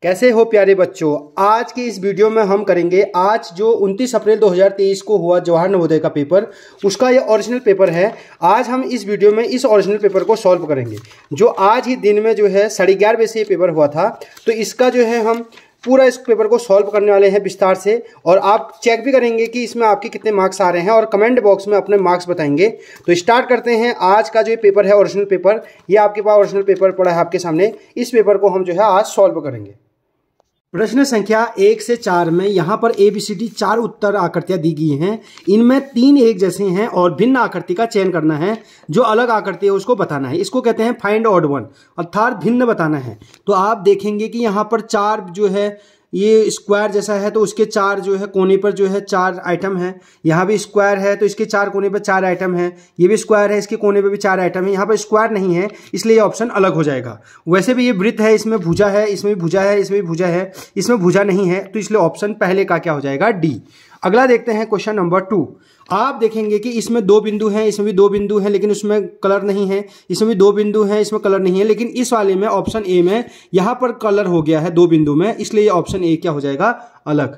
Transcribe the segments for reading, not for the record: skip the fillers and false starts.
कैसे हो प्यारे बच्चों। आज की इस वीडियो में हम करेंगे आज जो 29 अप्रैल 2023 को हुआ जवाहर नवोदय का पेपर, उसका ये ओरिजिनल पेपर है। आज हम इस वीडियो में इस ओरिजिनल पेपर को सॉल्व करेंगे जो आज ही दिन में जो है 11:30 बजे से ये पेपर हुआ था। तो इसका जो है हम पूरा इस पेपर को सॉल्व करने वाले हैं विस्तार से, और आप चेक भी करेंगे कि इसमें आपके कितने मार्क्स आ रहे हैं और कमेंट बॉक्स में अपने मार्क्स बताएंगे। तो स्टार्ट करते हैं। आज का जो पेपर है ओरिजिनल पेपर, ये आपके पास ओरिजिनल पेपर पड़ा है आपके सामने। इस पेपर को हम जो है आज सॉल्व करेंगे। प्रश्न संख्या 1 से 4 में यहाँ पर ABCD 4 उत्तर आकृतियां दी गई हैं। इनमें 3 एक जैसे हैं और भिन्न आकृति का चयन करना है। जो अलग आकृति है उसको बताना है। इसको कहते हैं फाइंड ऑड वन, अर्थात भिन्न बताना है। तो आप देखेंगे कि यहाँ पर 4 जो है ये स्क्वायर जैसा है, तो उसके 4 जो है कोने पर जो है 4 आइटम है। यहाँ भी स्क्वायर है तो इसके 4 कोने पर 4 आइटम है। ये भी स्क्वायर है, इसके कोने पर भी 4 आइटम है। यहाँ पर स्क्वायर नहीं है इसलिए ये ऑप्शन अलग हो जाएगा। वैसे भी ये वृत्त है, इसमें भुजा है, इसमें भी भुजा है, इसमें भी भुजा है, इसमें भुजा नहीं है, तो इसलिए ऑप्शन पहले का क्या हो जाएगा, डी। अगला देखते हैं क्वेश्चन नंबर 2। आप देखेंगे कि इसमें 2 बिंदु हैं, इसमें भी 2 बिंदु हैं, लेकिन उसमें कलर नहीं है। इसमें भी 2 बिंदु हैं, इसमें कलर नहीं है, लेकिन इस वाले में ऑप्शन ए में यहां पर कलर हो गया है 2 बिंदु में, इसलिए ये ऑप्शन ए क्या हो जाएगा, अलग।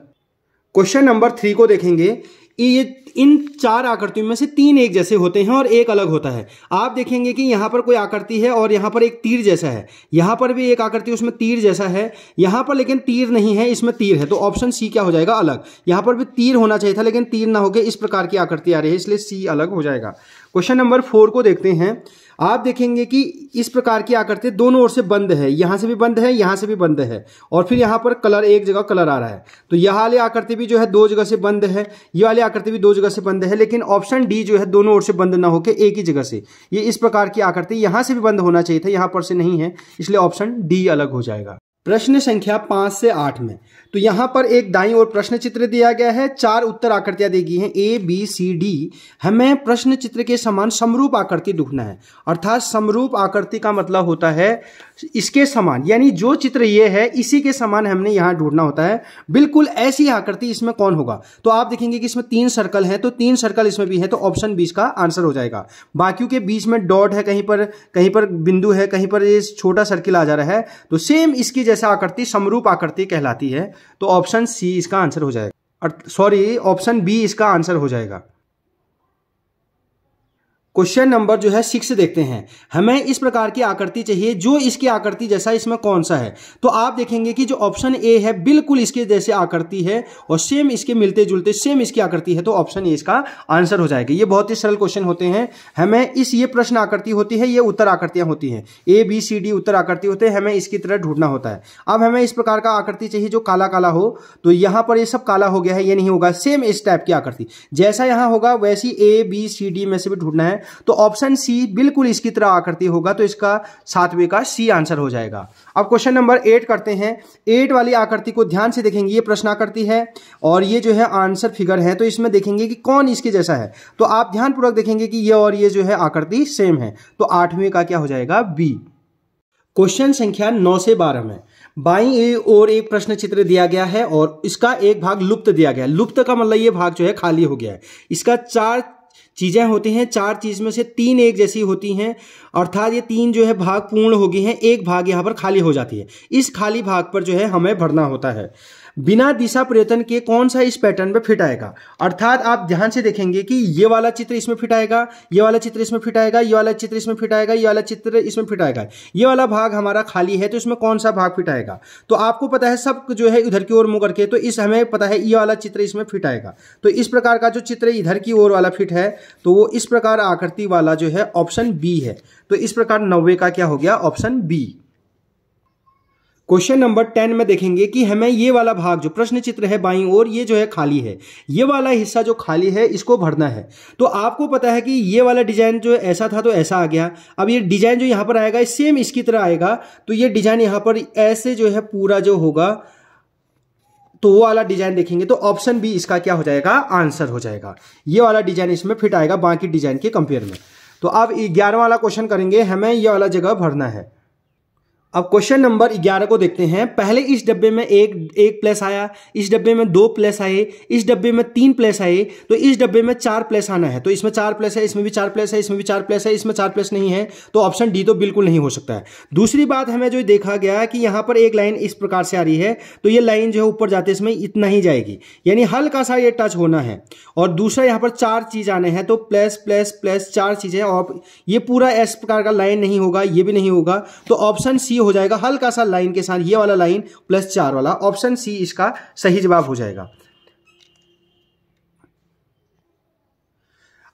क्वेश्चन नंबर 3 को देखेंगे। ये इन 4 आकृतियों में से 3 एक जैसे होते हैं और एक अलग होता है। आप देखेंगे कि यहां पर कोई आकृति है और यहां पर एक तीर जैसा है। यहां पर भी एक आकृति उसमें तीर जैसा है, यहां पर लेकिन तीर नहीं है, इसमें तीर है, तो ऑप्शन सी क्या हो जाएगा, अलग। यहां पर भी तीर होना चाहिए था लेकिन तीर ना होकर इस प्रकार की आकृति आ रही है, इसलिए सी अलग हो जाएगा। क्वेश्चन नंबर 4 को देखते हैं। आप देखेंगे कि इस प्रकार की आकृति दोनों ओर से बंद है, यहां से भी बंद है, यहां से भी बंद है, और फिर यहां पर कलर एक जगह कलर आ रहा है। तो यह वाली आकृति भी जो है 2 जगह से बंद है, ये वाली आकृति भी 2 जगह से बंद है, लेकिन ऑप्शन डी जो है दोनों ओर से बंद ना होकर एक ही जगह से, ये इस प्रकार की आकृति यहां से भी बंद होना चाहिए था, यहां पर से नहीं है, इसलिए ऑप्शन डी अलग हो जाएगा। प्रश्न संख्या 5 से 8 में तो यहां पर एक दाईं ओर प्रश्न चित्र दिया गया है। 4 उत्तर आकृतियां दी गई हैं ABCD। हमें प्रश्न चित्र के समान समरूप आकृति ढूंढना है, अर्थात समरूप आकृति का मतलब होता है इसके समान, यानी जो चित्र ये है इसी के समान हमने यहां ढूंढना होता है। बिल्कुल ऐसी आकृति इसमें कौन होगा, तो आप देखेंगे कि इसमें 3 सर्कल हैं, तो 3 सर्कल इसमें भी है, तो ऑप्शन 20 का आंसर हो जाएगा। बाकियों के बीच में डॉट है, कहीं पर बिंदु है, कहीं पर ये छोटा सर्किल आ जा रहा है, तो सेम इसकी जैसा आकृति समरूप आकृति कहलाती है, तो ऑप्शन सी इसका आंसर हो जाएगा, सॉरी ऑप्शन बी इसका आंसर हो जाएगा। क्वेश्चन नंबर जो है 6 देखते हैं। हमें इस प्रकार की आकृति चाहिए जो इसकी आकृति जैसा, इसमें कौन सा है, तो आप देखेंगे कि जो ऑप्शन ए है बिल्कुल इसके जैसे आकृति है और सेम इसके मिलते जुलते सेम इसकी आकृति है, तो ऑप्शन ए इसका आंसर हो जाएगा। ये बहुत ही सरल क्वेश्चन होते हैं। हमें ये प्रश्न आकृति होती है, ये उत्तर आकृतियां होती हैं, ABCD उत्तर आकृति होते हैं, हमें इसकी तरह ढूंढना होता है। अब हमें इस प्रकार का आकृति चाहिए जो काला काला हो, तो यहां पर ये सब काला हो गया है, ये नहीं होगा, सेम इस टाइप की आकृति जैसा यहां होगा वैसी ABCD में से भी ढूंढना है, तो ऑप्शन सी बिल्कुल इसकी तरह आकृति होगा, तो इसका 7वें का सी आंसर हो जाएगा। अब क्वेश्चन नंबर 8 करते हैं। 8 वाली आकृति को ध्यान से देखेंगे, ये प्रश्न आकृति है और ये जो है आंसर फिगर है, तो इसमें देखेंगे कि कौन इसके जैसा है, तो आप ध्यानपूर्वक देखेंगे कि ये और ये जो है आकृति सेम है, तो 8वें का क्या हो जाएगा, बी। क्वेश्चन संख्या 9 से 12 में बाईं ओर एक प्रश्न चित्र दिया गया है और इसका एक भाग लुप्त दिया गया है। लुप्त का मतलब ये भाग जो है खाली हो गया है। इसका 4 चीजें होती हैं, 4 चीज में से 3 एक जैसी होती हैं, अर्थात ये 3 जो है भाग पूर्ण हो गए हैं, एक भाग यहां पर खाली हो जाती है। इस खाली भाग पर जो है हमें भरना होता है। बिना दिशा परिवर्तन के कौन सा इस पैटर्न में फिट आएगा, अर्थात आप ध्यान से देखेंगे कि ये वाला चित्र इसमें फिट आएगा, ये वाला चित्र इसमें फिट आएगा, ये वाला चित्र इसमें फिट आएगा, ये वाला चित्र इसमें फिट आएगा। ये वाला भाग हमारा खाली है, तो इसमें कौन सा भाग फिट आएगा, तो आपको पता है सब जो है इधर की ओर मुंह करके, तो इस हमें पता है ये वाला चित्र इसमें फिट आएगा। तो इस प्रकार का जो चित्र इधर की ओर वाला फिट है, तो वो इस प्रकार आकृति वाला जो है ऑप्शन बी है, तो इस प्रकार 90 का क्या हो गया, ऑप्शन बी। क्वेश्चन नंबर 10 में देखेंगे कि हमें ये वाला भाग जो प्रश्न चित्र है बाईं ओर, ये जो है खाली है, ये वाला हिस्सा जो खाली है इसको भरना है। तो आपको पता है कि ये वाला डिजाइन जो ऐसा था तो ऐसा आ गया। अब ये डिजाइन जो यहां पर आएगा सेम इसकी तरह आएगा, तो ये डिजाइन यहां पर ऐसे जो है पूरा जो होगा, तो वो वाला डिजाइन देखेंगे, तो ऑप्शन बी इसका क्या हो जाएगा, आंसर हो जाएगा। ये वाला डिजाइन इसमें फिट आएगा बाकी डिजाइन के कंपेयर में। तो अब 11वां वाला क्वेश्चन करेंगे, हमें ये वाला जगह भरना है। अब क्वेश्चन नंबर 11 को देखते हैं। पहले इस डब्बे में एक प्लस आया, इस डब्बे में 2 प्लस आए, इस डब्बे में 3 प्लस आए, तो इस डब्बे में 4 प्लस आना है। तो इसमें 4 प्लस है, इसमें भी 4 प्लस है, इसमें भी 4 प्लस है, इसमें 4 प्लस नहीं है, तो ऑप्शन डी तो बिल्कुल नहीं हो सकता है। दूसरी बात हमें जो देखा गया कि यहाँ पर एक लाइन इस प्रकार से आ रही है, तो ये लाइन जो है ऊपर जाते इसमें इतना ही जाएगी, यानी हल्का सा ये टच होना है। और दूसरा यहाँ पर 4 चीज आने हैं, तो प्लस प्लस प्लस 4 चीजें, और ये पूरा इस प्रकार का लाइन नहीं होगा, ये भी नहीं होगा, तो ऑप्शन सी हो जाएगा। हल्का सा लाइन के साथ ये वाला लाइन प्लस 4 वाला, ऑप्शन सी इसका सही जवाब हो जाएगा।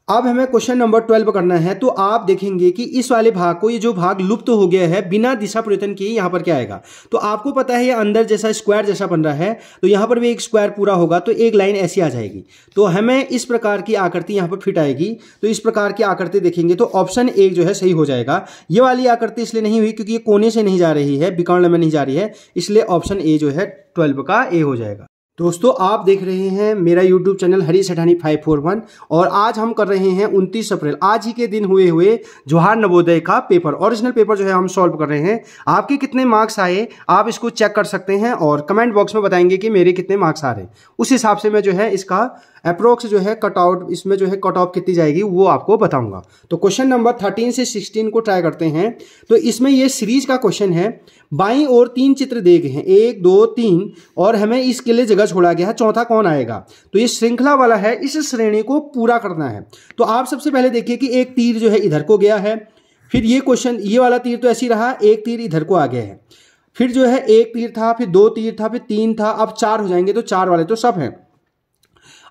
अब हमें क्वेश्चन नंबर 12 करना है। तो आप देखेंगे कि इस वाले भाग को, ये जो भाग लुप्त हो गया है बिना दिशा परिवर्तन किए, यहां पर क्या आएगा। तो आपको पता है ये अंदर जैसा स्क्वायर जैसा बन रहा है, तो यहां पर भी एक स्क्वायर पूरा होगा, तो एक लाइन ऐसी आ जाएगी। तो हमें इस प्रकार की आकृति यहां पर फिट आएगी। तो इस प्रकार की आकृति देखेंगे तो ऑप्शन ए जो है सही हो जाएगा। ये वाली आकृति इसलिए नहीं हुई क्योंकि ये कोने से नहीं जा रही है, विकर्ण में नहीं जा रही है, इसलिए ऑप्शन ए जो है 12 का ए हो जाएगा। दोस्तों आप देख रहे हैं मेरा YouTube चैनल हरी सेठानी 541, और आज हम कर रहे हैं 29 अप्रैल, आज ही के दिन हुए जवाहर नवोदय का पेपर, ओरिजिनल पेपर जो है हम सॉल्व कर रहे हैं। आपके कितने मार्क्स आए आप इसको चेक कर सकते हैं और कमेंट बॉक्स में बताएंगे कि मेरे कितने मार्क्स आ रहे हैं। उस हिसाब से मैं जो है इसका अप्रोक्स जो है कट आउट, इसमें जो है कट ऑफ कितनी जाएगी वो आपको बताऊंगा। तो क्वेश्चन नंबर 13 से 16 को ट्राई करते हैं। तो इसमें ये सीरीज का क्वेश्चन है। बाईं ओर 3 चित्र दिए गए हैं, 1 2 3, और हमें इसके लिए जगह छोड़ा गया है, चौथा कौन आएगा। तो ये श्रृंखला वाला है, इस श्रेणी को पूरा करना है। तो आप सबसे पहले देखिए कि एक तीर जो है इधर को गया है, फिर ये क्वेश्चन, ये वाला तीर तो ऐसे ही रहा, एक तीर इधर को आ गया है, फिर जो है एक तीर था, फिर 2 तीर था, फिर 3 था, अब 4 हो जाएंगे, तो 4 वाले तो सब हैं।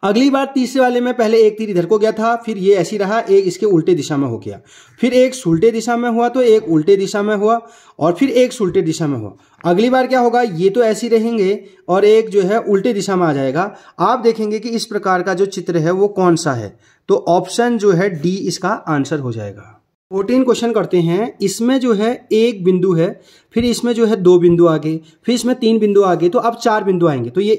अगली बार तीसरे वाले में पहले एक तीर इधर को गया था, फिर ये ऐसी रहा, एक इसके उल्टे दिशा में हो गया, फिर एक उल्टे दिशा में हुआ, तो एक उल्टे दिशा में हुआ, और फिर एक उल्टे दिशा में हुआ। अगली बार क्या होगा, ये तो ऐसे रहेंगे और एक जो है उल्टे दिशा में आ जाएगा। आप देखेंगे कि इस प्रकार का जो चित्र है वो कौन सा है, तो ऑप्शन जो है डी इसका आंसर हो जाएगा। 14 क्वेश्चन करते हैं। इसमें जो है एक बिंदु है, फिर इसमें जो है 2 बिंदु आगे, फिर इसमें 3 बिंदु आगे, तो अब 4 बिंदु आएंगे। तो ये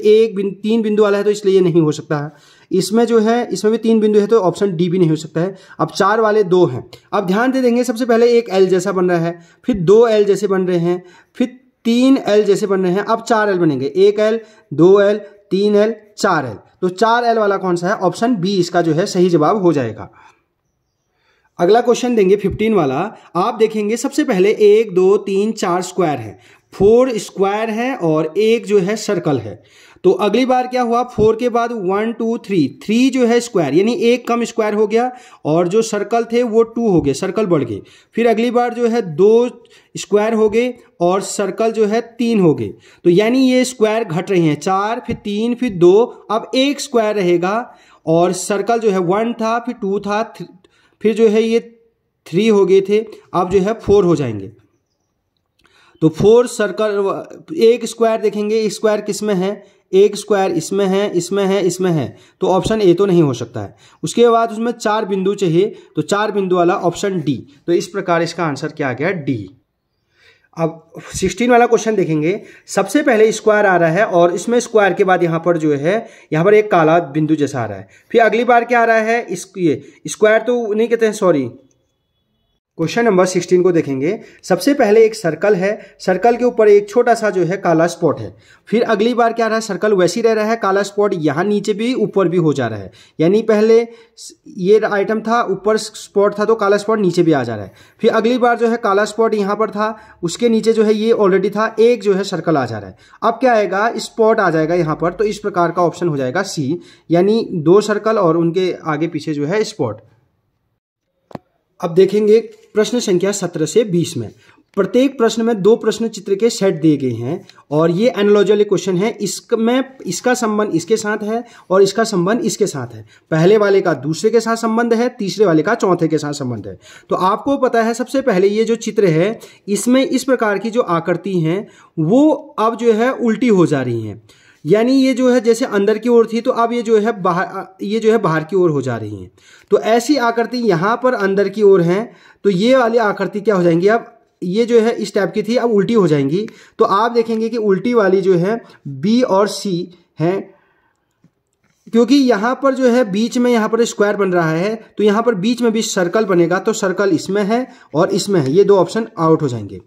3 बिंदु वाला है, तो इसलिए ये नहीं हो सकता है। इसमें जो है, इसमें भी 3 बिंदु है, तो ऑप्शन डी भी नहीं हो सकता है। अब 4 वाले 2 हैं। अब ध्यान दे देंगे, सबसे पहले एक एल जैसा बन रहा है, फिर 2 एल जैसे बन रहे हैं, फिर 3 एल जैसे बन रहे हैं, अब 4 एल बनेंगे, 1 एल 2 एल 3 एल 4 एल। तो 4 एल वाला कौन सा है, ऑप्शन बी इसका जो है सही जवाब हो जाएगा। अगला क्वेश्चन देंगे 15 वाला। आप देखेंगे सबसे पहले 1 2 3 4 स्क्वायर है, 4 स्क्वायर है और एक जो है सर्कल है। तो अगली बार क्या हुआ, 4 के बाद 1 2 3 जो है स्क्वायर, यानी एक कम स्क्वायर हो गया, और जो सर्कल थे वो 2 हो गए, सर्कल बढ़ गए। फिर अगली बार जो है 2 स्क्वायर हो गए और सर्कल जो है 3 हो गए। तो यानी ये स्क्वायर घट रहे हैं, 4 फिर 3 फिर 2, अब एक स्क्वायर रहेगा, और सर्कल जो है 1 था, फिर 2 था, फिर जो है ये 3 हो गए थे, अब जो है 4 हो जाएंगे। तो 4 सर्कल, एक स्क्वायर देखेंगे, स्क्वायर किस में है, एक स्क्वायर इसमें है, इसमें है, इसमें है, तो ऑप्शन ए तो नहीं हो सकता है। उसके बाद उसमें 4 बिंदु चाहिए, तो 4 बिंदु वाला ऑप्शन डी। तो इस प्रकार इसका आंसर क्या आ गया, डी। अब 16 वाला क्वेश्चन देखेंगे। सबसे पहले स्क्वायर आ रहा है, और इसमें स्क्वायर के बाद यहाँ पर जो है, यहाँ पर एक काला बिंदु जैसा आ रहा है। फिर अगली बार क्या आ रहा है, ये स्क्वायर तो नहीं कहते हैं, सॉरी। क्वेश्चन नंबर 16 को देखेंगे। सबसे पहले एक सर्कल है, सर्कल के ऊपर एक छोटा सा जो है काला स्पॉट है। फिर अगली बार क्या रहा है, सर्कल वैसी रह रहा है, काला स्पॉट यहाँ नीचे भी ऊपर भी हो जा रहा है, यानी पहले ये आइटम था, ऊपर स्पॉट था, तो काला स्पॉट नीचे भी आ जा रहा है। फिर अगली बार जो है काला स्पॉट यहाँ पर था, उसके नीचे जो है ये ऑलरेडी था, एक जो है सर्कल आ जा रहा है। अब क्या आएगा, स्पॉट आ जाएगा यहाँ पर, तो इस प्रकार का ऑप्शन हो जाएगा सी, यानी 2 सर्कल और उनके आगे पीछे जो है स्पॉट। अब देखेंगे प्रश्न संख्या 17 से 20 में। प्रत्येक प्रश्न में 2 प्रश्न चित्र के सेट दिए गए हैं, और ये एनालॉजिकल क्वेश्चन है। इसमें इसका संबंध इसके साथ है और इसका संबंध इसके साथ है। पहले वाले का दूसरे के साथ संबंध है, तीसरे वाले का चौथे के साथ संबंध है। तो आपको पता है, सबसे पहले ये जो चित्र है, इसमें इस प्रकार की जो आकृति हैं वो अब जो है उल्टी हो जा रही हैं, यानी ये जो है जैसे अंदर की ओर थी, तो अब ये जो है बाहर की ओर हो जा रही हैं। तो ऐसी आकृति यहाँ पर अंदर की ओर हैं, तो ये वाली आकृति क्या हो जाएंगी, अब ये जो है इस टाइप की थी, अब उल्टी हो जाएंगी। तो आप देखेंगे कि उल्टी वाली जो है बी और सी हैं, क्योंकि यहाँ पर जो है बीच में यहाँ पर स्क्वायर बन रहा है, तो यहाँ पर बीच में भी सर्कल बनेगा, तो सर्कल इसमें है और इसमें है, ये 2 ऑप्शन आउट हो जाएंगे।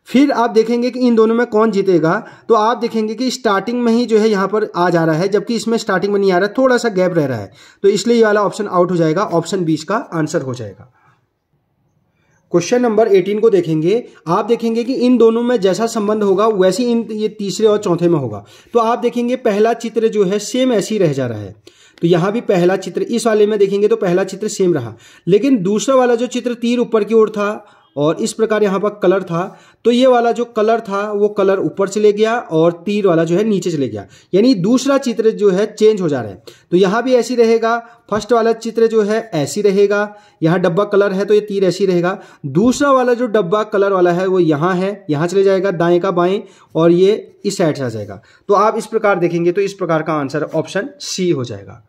फिर आप देखेंगे कि इन दोनों में कौन जीतेगा, तो आप देखेंगे कि स्टार्टिंग में ही जो है यहाँ पर आ जा रहा है, जबकि इसमें स्टार्टिंग में नहीं आ रहा है, थोड़ा सा गैप रह रहा है, तो इसलिए ये वाला ऑप्शन आउट हो जाएगा, ऑप्शन बी इसका आंसर हो जाएगा। क्वेश्चन नंबर 18 को देखेंगे। आप देखेंगे कि इन दोनों में जैसा संबंध होगा वैसे ये तीसरे और चौथे में होगा। तो आप देखेंगे पहला चित्र जो है सेम ऐसे ही रह जा रहा है, तो यहाँ भी पहला चित्र इस वाले में देखेंगे तो पहला चित्र सेम रहा, लेकिन दूसरा वाला जो चित्र तीर ऊपर की ओर था और इस प्रकार यहाँ पर कलर था, तो ये वाला जो कलर था वो कलर ऊपर चले गया और तीर वाला जो है नीचे चले गया, यानी दूसरा चित्र जो है चेंज हो जा रहा है। तो यहाँ भी ऐसी रहेगा, फर्स्ट वाला चित्र जो है ऐसी रहेगा, यहाँ डब्बा कलर है तो ये तीर ऐसी रहेगा, दूसरा वाला जो डब्बा कलर वाला है वो यहाँ है, यहाँ चले जाएगा दाएं का बाएं और ये इस साइड से आ जाएगा। तो आप इस प्रकार देखेंगे तो इस प्रकार का आंसर ऑप्शन सी हो जाएगा।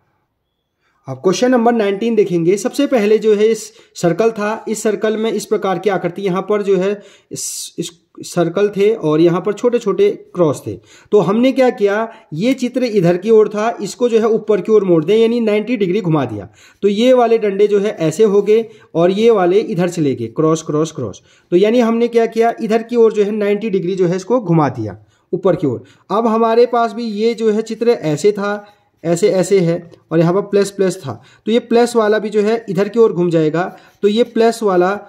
अब क्वेश्चन नंबर 19 देखेंगे। सबसे पहले जो है इस सर्कल था, इस सर्कल में इस प्रकार की आकृति, यहाँ पर जो है इस सर्कल थे और यहाँ पर छोटे छोटे क्रॉस थे। तो हमने क्या किया, ये चित्र इधर की ओर था, इसको जो है ऊपर की ओर मोड़ दें, यानी 90 डिग्री घुमा दिया। तो ये वाले डंडे जो है ऐसे हो गए और ये वाले इधर चले गए, क्रॉस क्रॉस क्रॉस। तो यानी हमने क्या किया, इधर की ओर जो है 90 डिग्री जो है इसको घुमा दिया ऊपर की ओर। अब हमारे पास भी ये जो है चित्र ऐसे था, ऐसे ऐसे है और यहाँ पर प्लस प्लस था, तो ये प्लस वाला भी जो है इधर की ओर घूम जाएगा, तो ये प्लस वाला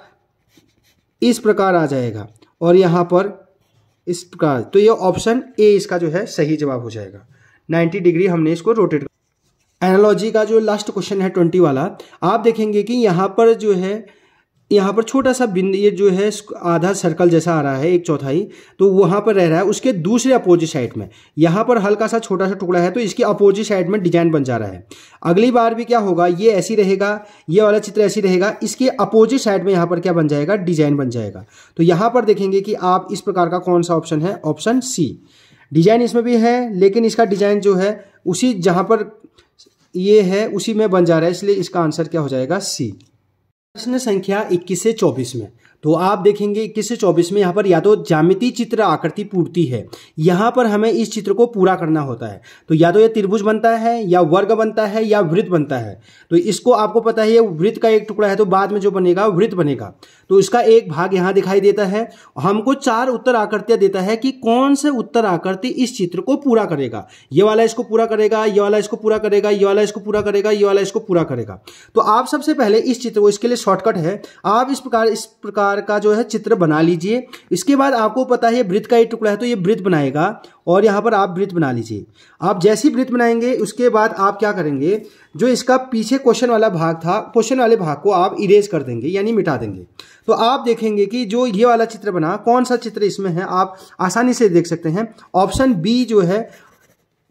इस प्रकार आ जाएगा और यहाँ पर इस प्रकार। तो ये ऑप्शन ए इसका जो है सही जवाब हो जाएगा। 90 डिग्री हमने इसको रोटेट। एनालॉजी का जो लास्ट क्वेश्चन है 20 वाला, आप देखेंगे कि यहाँ पर जो है, यहाँ पर छोटा सा बिंदु, ये जो है आधा सर्कल जैसा आ रहा है, एक चौथाई, तो वहाँ पर रह रहा है। उसके दूसरे अपोजिट साइड में यहाँ पर हल्का सा छोटा सा टुकड़ा है, तो इसके अपोजिट साइड में डिजाइन बन जा रहा है। अगली बार भी क्या होगा, ये ऐसी रहेगा, ये वाला चित्र ऐसी रहेगा, इसके अपोजिट साइड में यहाँ पर क्या बन जाएगा, डिजाइन बन जाएगा। तो यहाँ पर देखेंगे कि आप इस प्रकार का कौन सा ऑप्शन है, ऑप्शन सी। डिजाइन इसमें भी है, लेकिन इसका डिजाइन जो है उसी जहाँ पर ये है उसी में बन जा रहा है, इसलिए इसका आंसर क्या हो जाएगा, सी। प्रश्न संख्या 21 से 24 में, तो आप देखेंगे 21 से 24 में यहाँ पर या तो ज्यामितीय चित्र आकृति पूर्ति है, यहाँ पर हमें इस चित्र को पूरा करना होता है। तो या तो ये त्रिभुज बनता है या वर्ग बनता है या वृत्त बनता है। तो इसको आपको पता है ये वृत्त का एक टुकड़ा है, तो बाद में जो बनेगा वृत्त बनेगा। तो इसका एक भाग यहाँ दिखाई देता है, हमको 4 उत्तर आकृतियां देता है कि कौन से उत्तर आकृति इस चित्र को पूरा करेगा। ये वाला इसको पूरा करेगा, ये वाला इसको पूरा करेगा, ये वाला इसको पूरा करेगा, ये वाला इसको पूरा करेगा। तो आप सबसे पहले इस चित्र को, इसके लिए शॉर्टकट है, आप इस प्रकार का जो है चित्र बना लीजिए। इसके बाद आपको पता है वृत्त का एक टुकड़ा है, तो ये वृत्त बनाएगा और यहाँ पर आप वृत्त बना लीजिए। आप जैसे ही वृत्त बनाएंगे उसके बाद आप क्या करेंगे, जो इसका पीछे क्वेश्चन वाला भाग था, क्वेश्चन वाले भाग को आप इरेज कर देंगे, यानी मिटा देंगे। तो आप देखेंगे कि जो ये वाला चित्र बना, कौन सा चित्र इसमें है, आप आसानी से देख सकते हैं। ऑप्शन बी जो है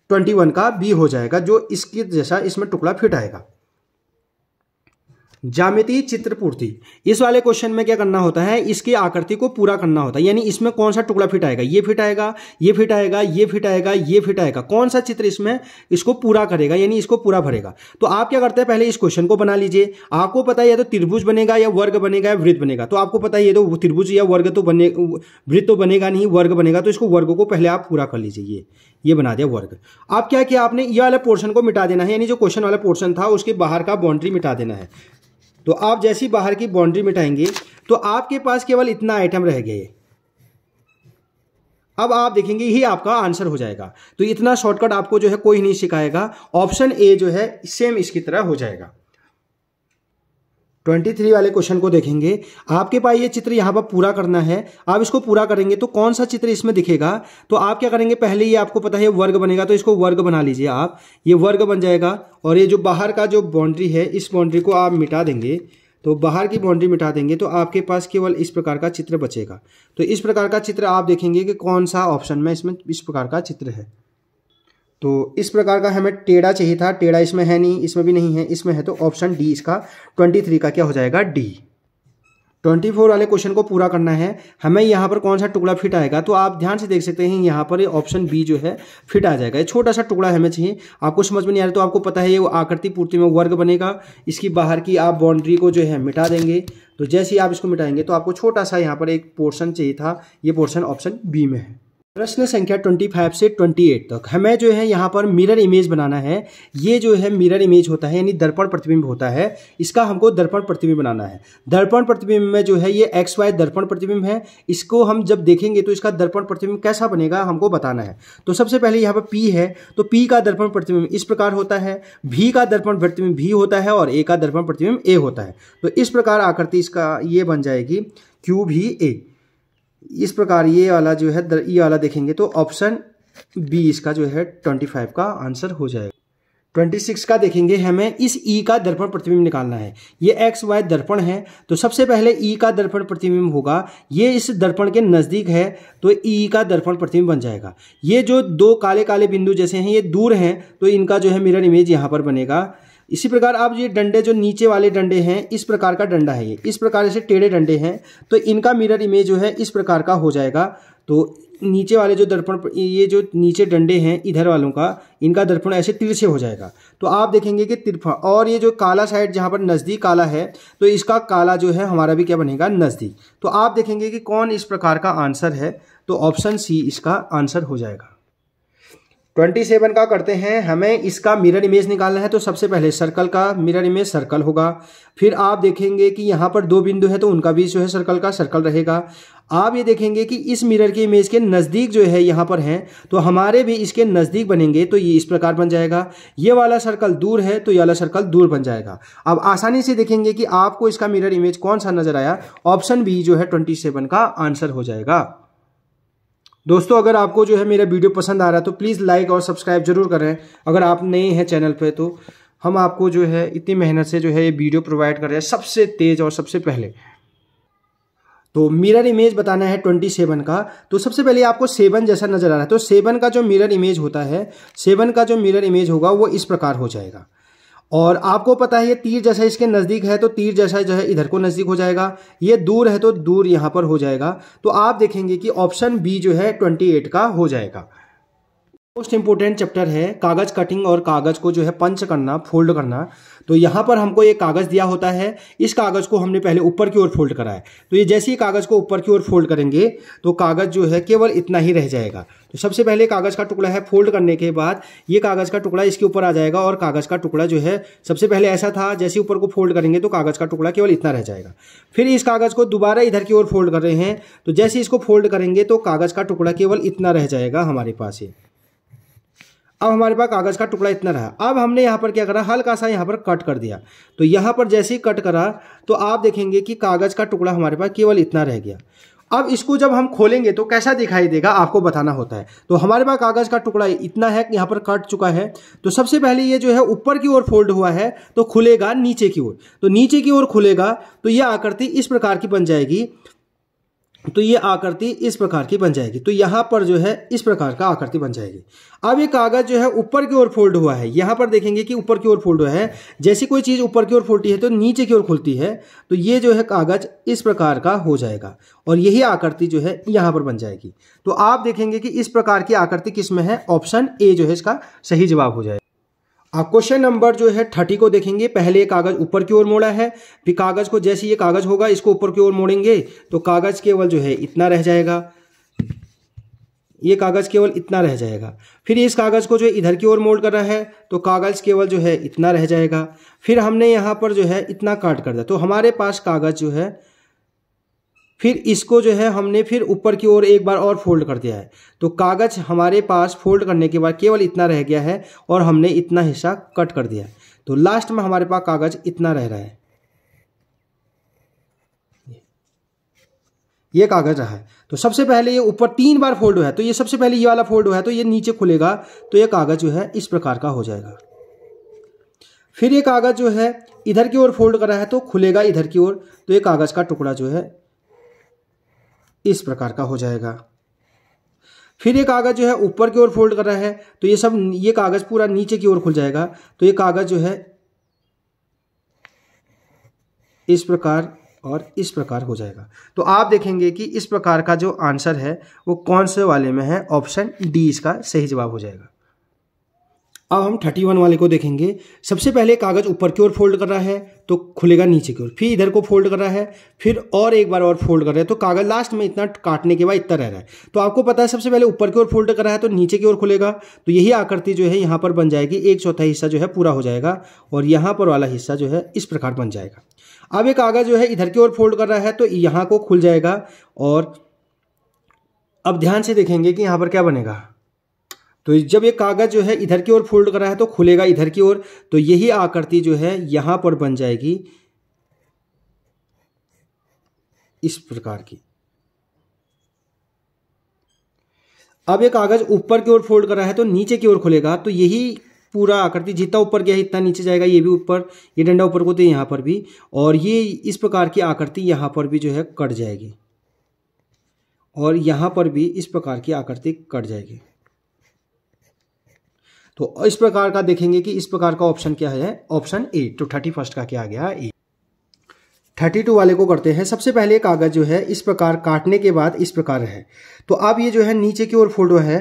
21 का बी हो जाएगा, जो इसके जैसा इसमें टुकड़ा फिट आएगा। ज्यामितीय चित्र पूर्ति, इस वाले क्वेश्चन में क्या करना होता है, इसकी आकृति को पूरा करना होता है, यानी इसमें कौन सा टुकड़ा फिट आएगा, ये फिट आएगा, ये फिट आएगा, ये फिट आएगा, ये फिट आएगा, कौन सा चित्र इसमें इसको पूरा करेगा, यानी इसको पूरा भरेगा। तो आप क्या करते हैं, पहले इस क्वेश्चन को बना लीजिए। आपको पता है या तो त्रिभुज बनेगा या वर्ग बनेगा या वृत्त बनेगा। तो आपको पता है ये तो त्रिभुज या वर्ग तो बने, वृत्त तो बनेगा नहीं, वर्ग बनेगा। तो इसको वर्ग को पहले आप पूरा कर लीजिए, ये बना दिया वर्ग। आप क्या किया, आपने ये वाले पोर्शन को मिटा देना है, यानी जो क्वेश्चन वाला पोर्शन था उसके बाहर का बाउंड्री मिटा देना है। तो आप जैसी बाहर की बाउंड्री मिटाएंगे तो आपके पास केवल इतना आइटम रह गए। अब आप देखेंगे ही आपका आंसर हो जाएगा। तो इतना शॉर्टकट आपको जो है कोई नहीं सिखाएगा। ऑप्शन ए जो है सेम इसकी तरह हो जाएगा। 23 वाले क्वेश्चन को देखेंगे। आपके पास ये चित्र यहाँ पर पूरा करना है। आप इसको पूरा करेंगे तो कौन सा चित्र इसमें दिखेगा, तो आप क्या करेंगे, पहले ये आपको पता है वर्ग बनेगा, तो इसको वर्ग बना लीजिए आप। ये वर्ग बन जाएगा और ये जो बाहर का जो बाउंड्री है, इस बाउंड्री को आप मिटा देंगे। तो बाहर की बाउंड्री मिटा देंगे तो आपके पास केवल इस प्रकार का चित्र बचेगा। तो इस प्रकार का चित्र आप देखेंगे कि कौन सा ऑप्शन में इसमें इस प्रकार का चित्र है। तो इस प्रकार का हमें टेढ़ा चाहिए था, टेढ़ा इसमें है नहीं, इसमें भी नहीं है, इसमें है। तो ऑप्शन डी इसका 23 का क्या हो जाएगा, डी। 24 वाले क्वेश्चन को पूरा करना है। हमें यहाँ पर कौन सा टुकड़ा फिट आएगा, तो आप ध्यान से देख सकते हैं यहाँ पर ऑप्शन बी जो है फिट आ जाएगा। ये छोटा सा टुकड़ा हमें चाहिए। आपको समझ में नहीं आ रहा तो आपको पता है ये आकृति पूर्ति में वर्ग बनेगा। इसकी बाहर की आप बाउंड्री को जो है मिटा देंगे। तो जैसे ही आप इसको मिटाएंगे तो आपको छोटा सा यहाँ पर एक पोर्शन चाहिए था, ये पोर्शन ऑप्शन बी में है। प्रश्न संख्या 25 से 28 तक हमें जो है यहाँ पर मिरर इमेज बनाना है। ये जो है मिरर इमेज होता है यानी दर्पण प्रतिबिंब होता है, इसका हमको दर्पण प्रतिबिंब बनाना है। दर्पण प्रतिबिंब में जो है ये XY दर्पण प्रतिबिंब है, इसको हम जब देखेंगे तो इसका दर्पण प्रतिबिंब कैसा बनेगा हमको बताना है। तो सबसे पहले यहाँ पर P है, तो P का दर्पण प्रतिबिंब इस प्रकार होता है, V का दर्पण प्रतिबिंब V होता है और A का दर्पण प्रतिबिंब A होता है। तो इस प्रकार आकृति इसका ये बन जाएगी QVA। इस प्रकार ये वाला जो है ये वाला देखेंगे तो ऑप्शन बी इसका जो है 25 का आंसर हो जाएगा। 26 का देखेंगे, हमें इस E का दर्पण प्रतिबिंब निकालना है। ये XY दर्पण है, तो सबसे पहले E का दर्पण प्रतिबिंब होगा, ये इस दर्पण के नज़दीक है तो E का दर्पण प्रतिबिंब बन जाएगा। ये जो दो काले काले बिंदु जैसे हैं ये दूर हैं तो इनका जो है मिरर इमेज यहाँ पर बनेगा। इसी प्रकार आप ये डंडे जो नीचे वाले डंडे हैं, इस प्रकार का डंडा है, ये इस प्रकार से टेढ़े डंडे हैं तो इनका मिरर इमेज जो है इस प्रकार का हो जाएगा। तो नीचे वाले जो दर्पण, ये जो नीचे डंडे हैं इधर वालों का, इनका दर्पण ऐसे तिरछे हो जाएगा। तो आप देखेंगे कि तिरछा, और ये जो काला साइड जहाँ पर नज़दीक काला है तो इसका काला जो है हमारा भी क्या बनेगा, नज़दीक। तो आप देखेंगे कि कौन इस प्रकार का आंसर है, तो ऑप्शन सी इसका आंसर हो जाएगा। 27 का करते हैं, हमें इसका मिरर इमेज निकालना है। तो सबसे पहले सर्कल का मिरर इमेज सर्कल होगा। फिर आप देखेंगे कि यहाँ पर दो बिंदु है तो उनका भी जो है सर्कल का सर्कल रहेगा। आप ये देखेंगे कि इस मिरर के इमेज के नज़दीक जो है यहाँ पर हैं तो हमारे भी इसके नज़दीक बनेंगे तो ये इस प्रकार बन जाएगा। ये वाला सर्कल दूर है तो ये वाला सर्कल दूर बन जाएगा। अब आसानी से देखेंगे कि आपको इसका मिरर इमेज कौन सा नजर आया, ऑप्शन बी जो है 27 का आंसर हो जाएगा। दोस्तों अगर आपको जो है मेरा वीडियो पसंद आ रहा है तो प्लीज़ लाइक और सब्सक्राइब जरूर करें। अगर आप नए हैं चैनल पे तो हम आपको जो है इतनी मेहनत से जो है ये वीडियो प्रोवाइड कर रहे हैं सबसे तेज और सबसे पहले। तो मिरर इमेज बताना है 27 का। तो सबसे पहले आपको 7 जैसा नजर आ रहा है, तो 7 का जो मिरर इमेज होता है, 7 का जो मिरर इमेज होगा वो इस प्रकार हो जाएगा। और आपको पता है ये तीर जैसा इसके नज़दीक है तो तीर जैसा जो है इधर को नज़दीक हो जाएगा, ये दूर है तो दूर यहाँ पर हो जाएगा। तो आप देखेंगे कि ऑप्शन बी जो है 28 का हो जाएगा। मोस्ट इंपोर्टेंट चैप्टर है कागज कटिंग और कागज को जो है पंच करना, फोल्ड करना। तो यहाँ पर हमको एक कागज दिया होता है, इस कागज को हमने पहले ऊपर की ओर फोल्ड करा है। तो ये जैसे ही कागज को ऊपर की ओर फोल्ड करेंगे तो कागज जो है केवल इतना ही रह जाएगा। तो सबसे पहले कागज का टुकड़ा है, फोल्ड करने के बाद ये कागज का टुकड़ा इसके ऊपर आ जाएगा और कागज का टुकड़ा जो है सबसे पहले ऐसा था, जैसे ऊपर को फोल्ड करेंगे तो कागज का टुकड़ा केवल इतना रह जाएगा। फिर इस कागज को दोबारा इधर की ओर फोल्ड कर रहे हैं तो जैसे इसको फोल्ड करेंगे तो कागज का टुकड़ा केवल इतना रह जाएगा हमारे पास। ये अब हमारे पास कागज का टुकड़ा इतना रहा। अब हमने यहाँ पर क्या करा, हल्का सा यहाँ पर कट कर दिया। तो यहाँ पर जैसे ही कट करा तो आप देखेंगे कि कागज का टुकड़ा हमारे पास केवल इतना रह गया। अब इसको जब हम खोलेंगे तो कैसा दिखाई देगा आपको बताना होता है। तो हमारे पास कागज का टुकड़ा इतना है कि यहाँ पर कट चुका है। तो सबसे पहले ये जो है ऊपर की ओर फोल्ड हुआ है तो खुलेगा नीचे की ओर। तो नीचे की ओर खुलेगा तो ये आकृति इस प्रकार की बन जाएगी। तो ये आकृति इस प्रकार की बन जाएगी। तो यहाँ पर जो है इस प्रकार का आकृति बन जाएगी। अब ये कागज जो है ऊपर की ओर फोल्ड हुआ है, यहाँ पर देखेंगे कि ऊपर की ओर फोल्ड हुआ है। जैसी कोई चीज़ ऊपर की ओर फोल्डती है तो नीचे की ओर खुलती है। तो ये जो है कागज इस प्रकार का हो जाएगा और यही आकृति जो है यहाँ पर बन जाएगी। तो आप देखेंगे कि इस प्रकार की आकृति किस में है, ऑप्शन ए जो है इसका सही जवाब हो जाएगा। आप क्वेश्चन नंबर जो है 30 को देखेंगे। पहले कागज ऊपर की ओर मोड़ा है, फिर कागज को जैसे ये कागज होगा इसको ऊपर की ओर मोड़ेंगे तो कागज केवल जो है इतना रह जाएगा। ये कागज केवल इतना रह जाएगा। फिर इस कागज को जो है इधर की ओर मोड़ कर रहा है तो कागज केवल जो है इतना रह जाएगा। फिर हमने यहाँ पर जो है इतना काट कर दिया तो हमारे पास कागज जो है, फिर इसको जो है हमने फिर ऊपर की ओर एक बार और फोल्ड कर दिया है। तो कागज हमारे पास फोल्ड करने के बाद केवल इतना रह गया है और हमने इतना हिस्सा कट कर दिया है। तो लास्ट में हमारे पास कागज इतना रह रहा है, ये कागज रहा है। तो सबसे पहले ये ऊपर 3 बार फोल्ड हुआ है तो ये सबसे पहले ये वाला फोल्ड हुआ है तो ये नीचे खुलेगा तो ये कागज जो है इस प्रकार का हो जाएगा। फिर ये कागज जो है इधर की ओर फोल्ड कर रहा है तो खुलेगा इधर की ओर तो ये कागज का टुकड़ा जो है इस प्रकार का हो जाएगा। फिर ये कागज जो है ऊपर की ओर फोल्ड कर रहा है तो ये कागज पूरा नीचे की ओर खुल जाएगा तो ये कागज जो है इस प्रकार और इस प्रकार हो जाएगा। तो आप देखेंगे कि इस प्रकार का जो आंसर है वो कौन से वाले में है, ऑप्शन डी इसका सही जवाब हो जाएगा। अब हम 31 वाले को देखेंगे। सबसे पहले कागज ऊपर की ओर फोल्ड कर रहा है तो खुलेगा नीचे की ओर, फिर इधर को फोल्ड कर रहा है, फिर और एक बार और फोल्ड कर रहा है तो कागज लास्ट में इतना काटने के बाद इतना रह रहा है। तो आपको पता है सबसे पहले ऊपर की ओर फोल्ड कर रहा है तो नीचे की ओर खुलेगा, तो यही आकृति जो है यहाँ पर बन जाएगी। 1/4 हिस्सा जो है पूरा हो जाएगा और यहाँ पर वाला हिस्सा जो है इस प्रकार बन जाएगा। अब ये कागज जो है इधर की ओर फोल्ड कर रहा है तो यहाँ को खुल जाएगा और अब ध्यान से देखेंगे कि यहाँ पर क्या बनेगा। तो जब ये कागज जो है इधर की ओर फोल्ड कर रहा है तो खुलेगा इधर की ओर, तो यही आकृति जो है यहां पर बन जाएगी इस प्रकार की। अब ये कागज ऊपर की ओर फोल्ड कर रहा है तो नीचे की ओर खुलेगा, तो यही पूरा आकृति जितना ऊपर गया इतना नीचे जाएगा। ये भी ऊपर, ये डंडा ऊपर को तो यहां पर भी, और ये इस प्रकार की आकृति यहां पर भी जो है कट जाएगी और यहां पर भी इस प्रकार की आकृति कट जाएगी। तो इस प्रकार का देखेंगे कि इस प्रकार का ऑप्शन क्या है, ऑप्शन ए। तो 31 का क्या आ गया, ए। 32 वाले को करते हैं। सबसे पहले कागज जो है इस प्रकार काटने के बाद इस प्रकार है, तो अब ये जो है नीचे की ओर फोल्ड है,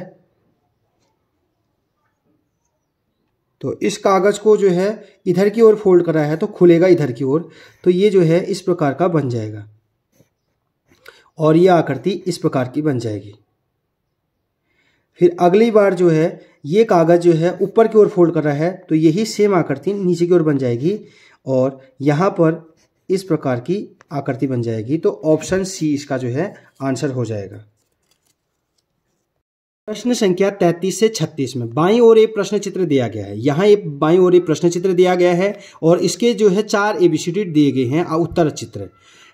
तो इस कागज को जो है इधर की ओर फोल्ड करा है तो खुलेगा इधर की ओर, तो ये जो है इस प्रकार का बन जाएगा और ये आकृति इस प्रकार की बन जाएगी। फिर अगली बार जो है ये कागज जो है ऊपर की ओर फोल्ड कर रहा है तो यही सेम आकृति नीचे की ओर बन जाएगी और यहाँ पर इस प्रकार की आकृति बन जाएगी। तो ऑप्शन सी इसका जो है आंसर हो जाएगा। प्रश्न संख्या 33 से 36 में बाईं ओर एक प्रश्न चित्र दिया गया है। यहाँ एक बाईं ओर एक प्रश्न चित्र दिया गया है और इसके जो है 4 ABCD दिए गए हैं उत्तर चित्र।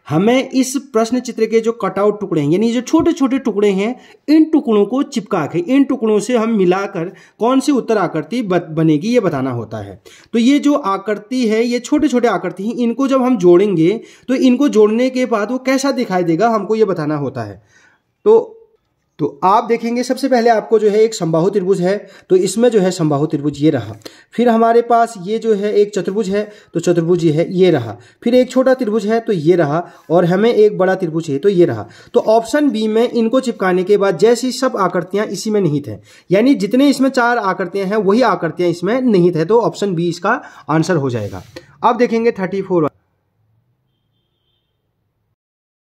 हमें इस प्रश्न चित्र के जो कटआउट टुकड़े हैं, यानी जो छोटे छोटे टुकड़े हैं, इन टुकड़ों को चिपका के इन टुकड़ों से हम मिलाकर कौन सी उत्तर आकृति बनेगी ये बताना होता है। तो ये जो आकृति है, ये छोटे छोटे आकृति हैं, इनको जब हम जोड़ेंगे तो इनको जोड़ने के बाद वो कैसा दिखाई देगा हमको ये बताना होता है। तो आप देखेंगे सबसे पहले आपको जो है एक समबाहु त्रिभुज है, तो इसमें जो है समबाहु त्रिभुज ये रहा। फिर हमारे पास ये जो है एक चतुर्भुज है, तो चतुर्भुज ये है, ये रहा। फिर एक छोटा त्रिभुज है तो ये रहा, और हमें एक बड़ा त्रिभुज है तो ये रहा। तो ऑप्शन बी में इनको चिपकाने के बाद जैसी सब आकृतियां इसी में निहित है, यानी जितने इसमें 4 आकृतियां हैं वही आकृतियां इसमें निहित है, तो ऑप्शन बी इसका आंसर हो जाएगा। अब देखेंगे 34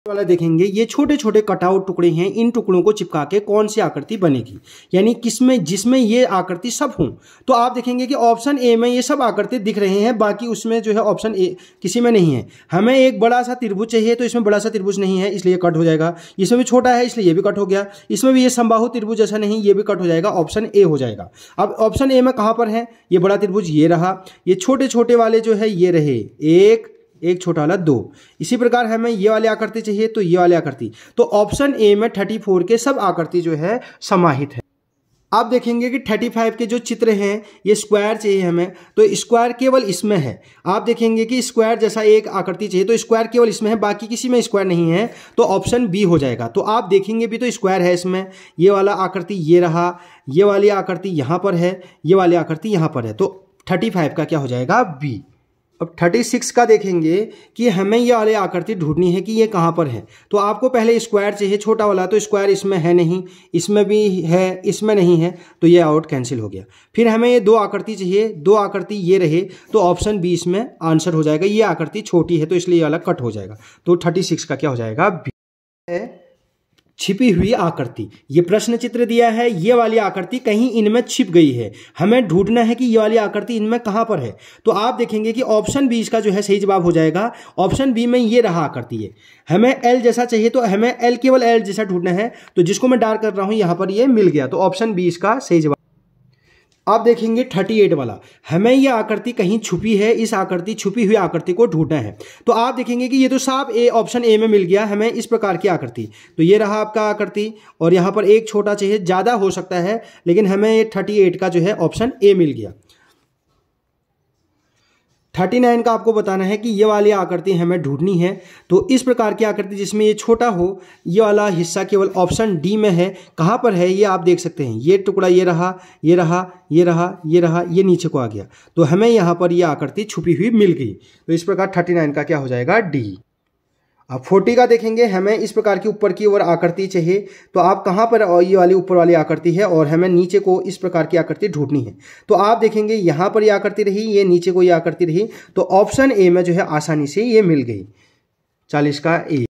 वाला देखेंगे, ये छोटे छोटे कटआउट टुकड़े हैं, इन टुकड़ों को चिपका के कौन सी आकृति बनेगी, यानी किसमें जिसमें ये आकृति सब हों। तो आप देखेंगे कि ऑप्शन ए में ये सब आकृति दिख रहे हैं, बाकी उसमें जो है ऑप्शन ए किसी में नहीं है। हमें एक बड़ा सा त्रिभुज चाहिए तो इसमें बड़ा सा त्रिभुज नहीं है, इसलिए कट हो जाएगा। इसमें भी छोटा है इसलिए ये भी कट हो गया। इसमें भी ये समबाहु त्रिभुज जैसा नहीं, ये भी कट हो जाएगा, ऑप्शन ए हो जाएगा। अब ऑप्शन ए में कहाँ पर है, ये बड़ा त्रिभुज ये रहा, ये छोटे छोटे वाले जो है ये रहे, एक छोटा वाला 2। इसी प्रकार हमें ये वाली आकृति चाहिए तो ये वाली आकृति, तो ऑप्शन ए में 34 के सब आकृति जो है समाहित है। आप देखेंगे कि 35 के जो चित्र हैं ये स्क्वायर चाहिए हमें, तो स्क्वायर केवल इसमें है। आप देखेंगे कि स्क्वायर जैसा एक आकृति चाहिए तो स्क्वायर केवल इसमें है, बाकी किसी में स्क्वायर नहीं है, तो ऑप्शन बी हो जाएगा। तो आप देखेंगे भी तो स्क्वायर है इसमें, ये वाला आकृति ये रहा, ये वाली आकृति यहाँ पर है, ये वाली आकृति यहाँ पर है, तो 35 का क्या हो जाएगा, बी। अब 36 का देखेंगे कि हमें ये वाली आकृति ढूंढनी है कि ये कहाँ पर है। तो आपको पहले स्क्वायर चाहिए छोटा वाला, तो स्क्वायर इसमें है नहीं, इसमें भी है, इसमें नहीं है, तो ये आउट कैंसिल हो गया। फिर हमें ये 2 आकृति चाहिए, 2 आकृति ये रहे, तो ऑप्शन बी इसमें आंसर हो जाएगा। ये आकृति छोटी है तो इसलिए ये वाला कट हो जाएगा, तो 36 का क्या हो जाएगा, बी है। छिपी हुई आकृति, ये प्रश्न चित्र दिया है, ये वाली आकृति कहीं इनमें छिप गई है, हमें ढूंढना है कि ये वाली आकृति इनमें कहां पर है। तो आप देखेंगे कि ऑप्शन बी इसका जो है सही जवाब हो जाएगा। ऑप्शन बी में ये रहा आकृति, ये हमें एल जैसा चाहिए तो हमें एल केवल एल जैसा ढूंढना है, तो जिसको मैं डार्क कर रहा हूं यहां पर ये मिल गया, तो ऑप्शन बी इसका सही जवाब। आप देखेंगे 38 वाला, हमें ये आकृति कहीं छुपी है, इस आकृति छुपी हुई आकृति को ढूंढना है। तो आप देखेंगे कि ये तो साफ ए, ऑप्शन ए में मिल गया हमें इस प्रकार की आकृति। तो ये रहा आपका आकृति, और यहाँ पर एक छोटा चाहिए, ज़्यादा हो सकता है, लेकिन हमें ये 38 का जो है ऑप्शन ए मिल गया। 39 का आपको बताना है कि ये वाली आकृति हमें ढूंढनी है, तो इस प्रकार की आकृति जिसमें ये छोटा हो, ये वाला हिस्सा केवल ऑप्शन डी में है। कहाँ पर है ये आप देख सकते हैं, ये टुकड़ा ये रहा, ये रहा, ये रहा, ये रहा, ये नीचे को आ गया, तो हमें यहाँ पर ये आकृति छुपी हुई मिल गई। तो इस प्रकार 39 का क्या हो जाएगा, डी। अब 40 का देखेंगे, हमें इस प्रकार की ऊपर की ओर आकृति चाहिए, तो आप कहाँ पर ये वाली ऊपर वाली आकृति है और हमें नीचे को इस प्रकार की आकृति ढूंढनी है। तो आप देखेंगे यहाँ पर ये आकृति रही, ये नीचे को ये आकृति रही, तो ऑप्शन ए में जो है आसानी से ये मिल गई। 40 का ए।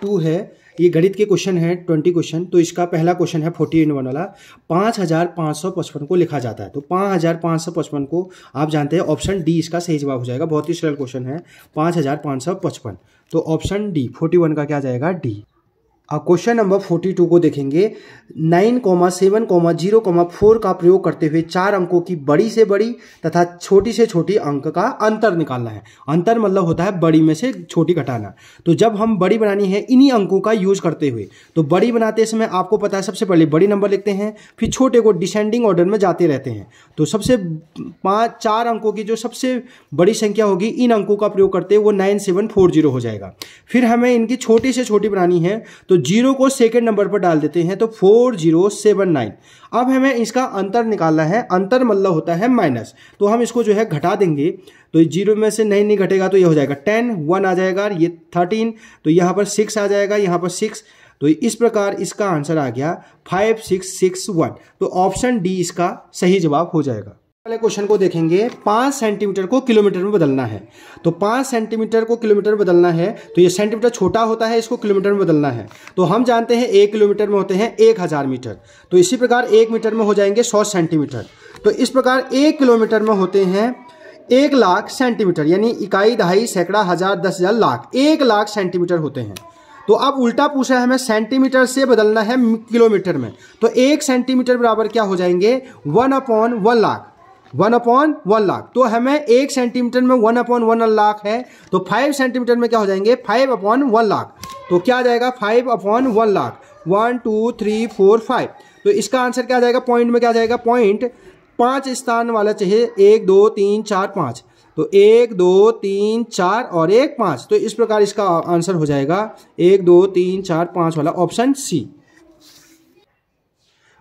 2 है, ये गणित के क्वेश्चन है 20 क्वेश्चन। तो इसका पहला क्वेश्चन है 40 × 1 वाला, 5555 को लिखा जाता है। तो 5555 को आप जानते हैं ऑप्शन डी इसका सही जवाब हो जाएगा। बहुत ही सरल क्वेश्चन है, 5555। तो ऑप्शन डी 41 का क्या जाएगा, डी। अब क्वेश्चन नंबर 42 को देखेंगे। 9, 7, 0, 4 का प्रयोग करते हुए 4 अंकों की बड़ी से बड़ी तथा छोटी से छोटी अंक का अंतर निकालना है। अंतर मतलब होता है बड़ी में से छोटी घटाना। तो जब हम बड़ी बनानी है इन्हीं अंकों का यूज करते हुए, तो बड़ी बनाते समय आपको पता है सबसे पहले बड़ी नंबर लिखते हैं, फिर छोटे को डिसेंडिंग ऑर्डर में जाते रहते हैं। तो सबसे 4 अंकों की जो सबसे बड़ी संख्या होगी इन अंकों का प्रयोग करते हुए वो 9740 हो जाएगा। फिर हमें इनकी छोटी से छोटी बनानी है, तो 0 को सेकेंड नंबर पर डाल देते हैं, तो 4079। अब हमें इसका अंतर निकालना है। अंतर मतलब होता है माइनस, तो हम इसको जो है घटा देंगे। तो 0 में से नहीं घटेगा तो ये हो जाएगा 10, 1 आ जाएगा, ये 13, तो यहाँ पर 6 आ जाएगा, यहाँ पर 6। तो इस प्रकार इसका आंसर आ गया 5661। तो ऑप्शन डी इसका सही जवाब हो जाएगा। वाले क्वेश्चन को देखेंगे। 5 सेंटीमीटर को किलोमीटर में बदलना है। तो 5 सेंटीमीटर को किलोमीटर में बदलना है, तो ये सेंटीमीटर छोटा होता है, इसको किलोमीटर में बदलना है। तो हम जानते हैं 1 किलोमीटर में होते हैं 1000 मीटर। तो इसी प्रकार 1 मीटर में हो जाएंगे 100 सेंटीमीटर। तो इस प्रकार 1 किलोमीटर में होते हैं 1 लाख सेंटीमीटर, यानी इकाई, दहाई, सैकड़ा, हजार, 10,000, लाख, 1 लाख सेंटीमीटर होते हैं। तो अब उल्टा पूछा है हमें सेंटीमीटर से बदलना है किलोमीटर में। तो 1 सेंटीमीटर बराबर क्या हो जाएंगे, 1/1 लाख, 1/1 लाख। तो हमें 1 सेंटीमीटर में 1/1 लाख है, तो 5 सेंटीमीटर में क्या हो जाएंगे, 5/1 लाख। तो क्या आ जाएगा, 5/1 लाख। 1 2 3 4 5। तो इसका आंसर क्या आ जाएगा, पॉइंट में क्या आ जाएगा, पॉइंट 5 स्थान वाला चाहिए। 1 2 3 4 5। तो 1 2 3 4 और 1 5। तो इस प्रकार इसका आंसर हो जाएगा 1 2 3 4 5 वाला, ऑप्शन सी।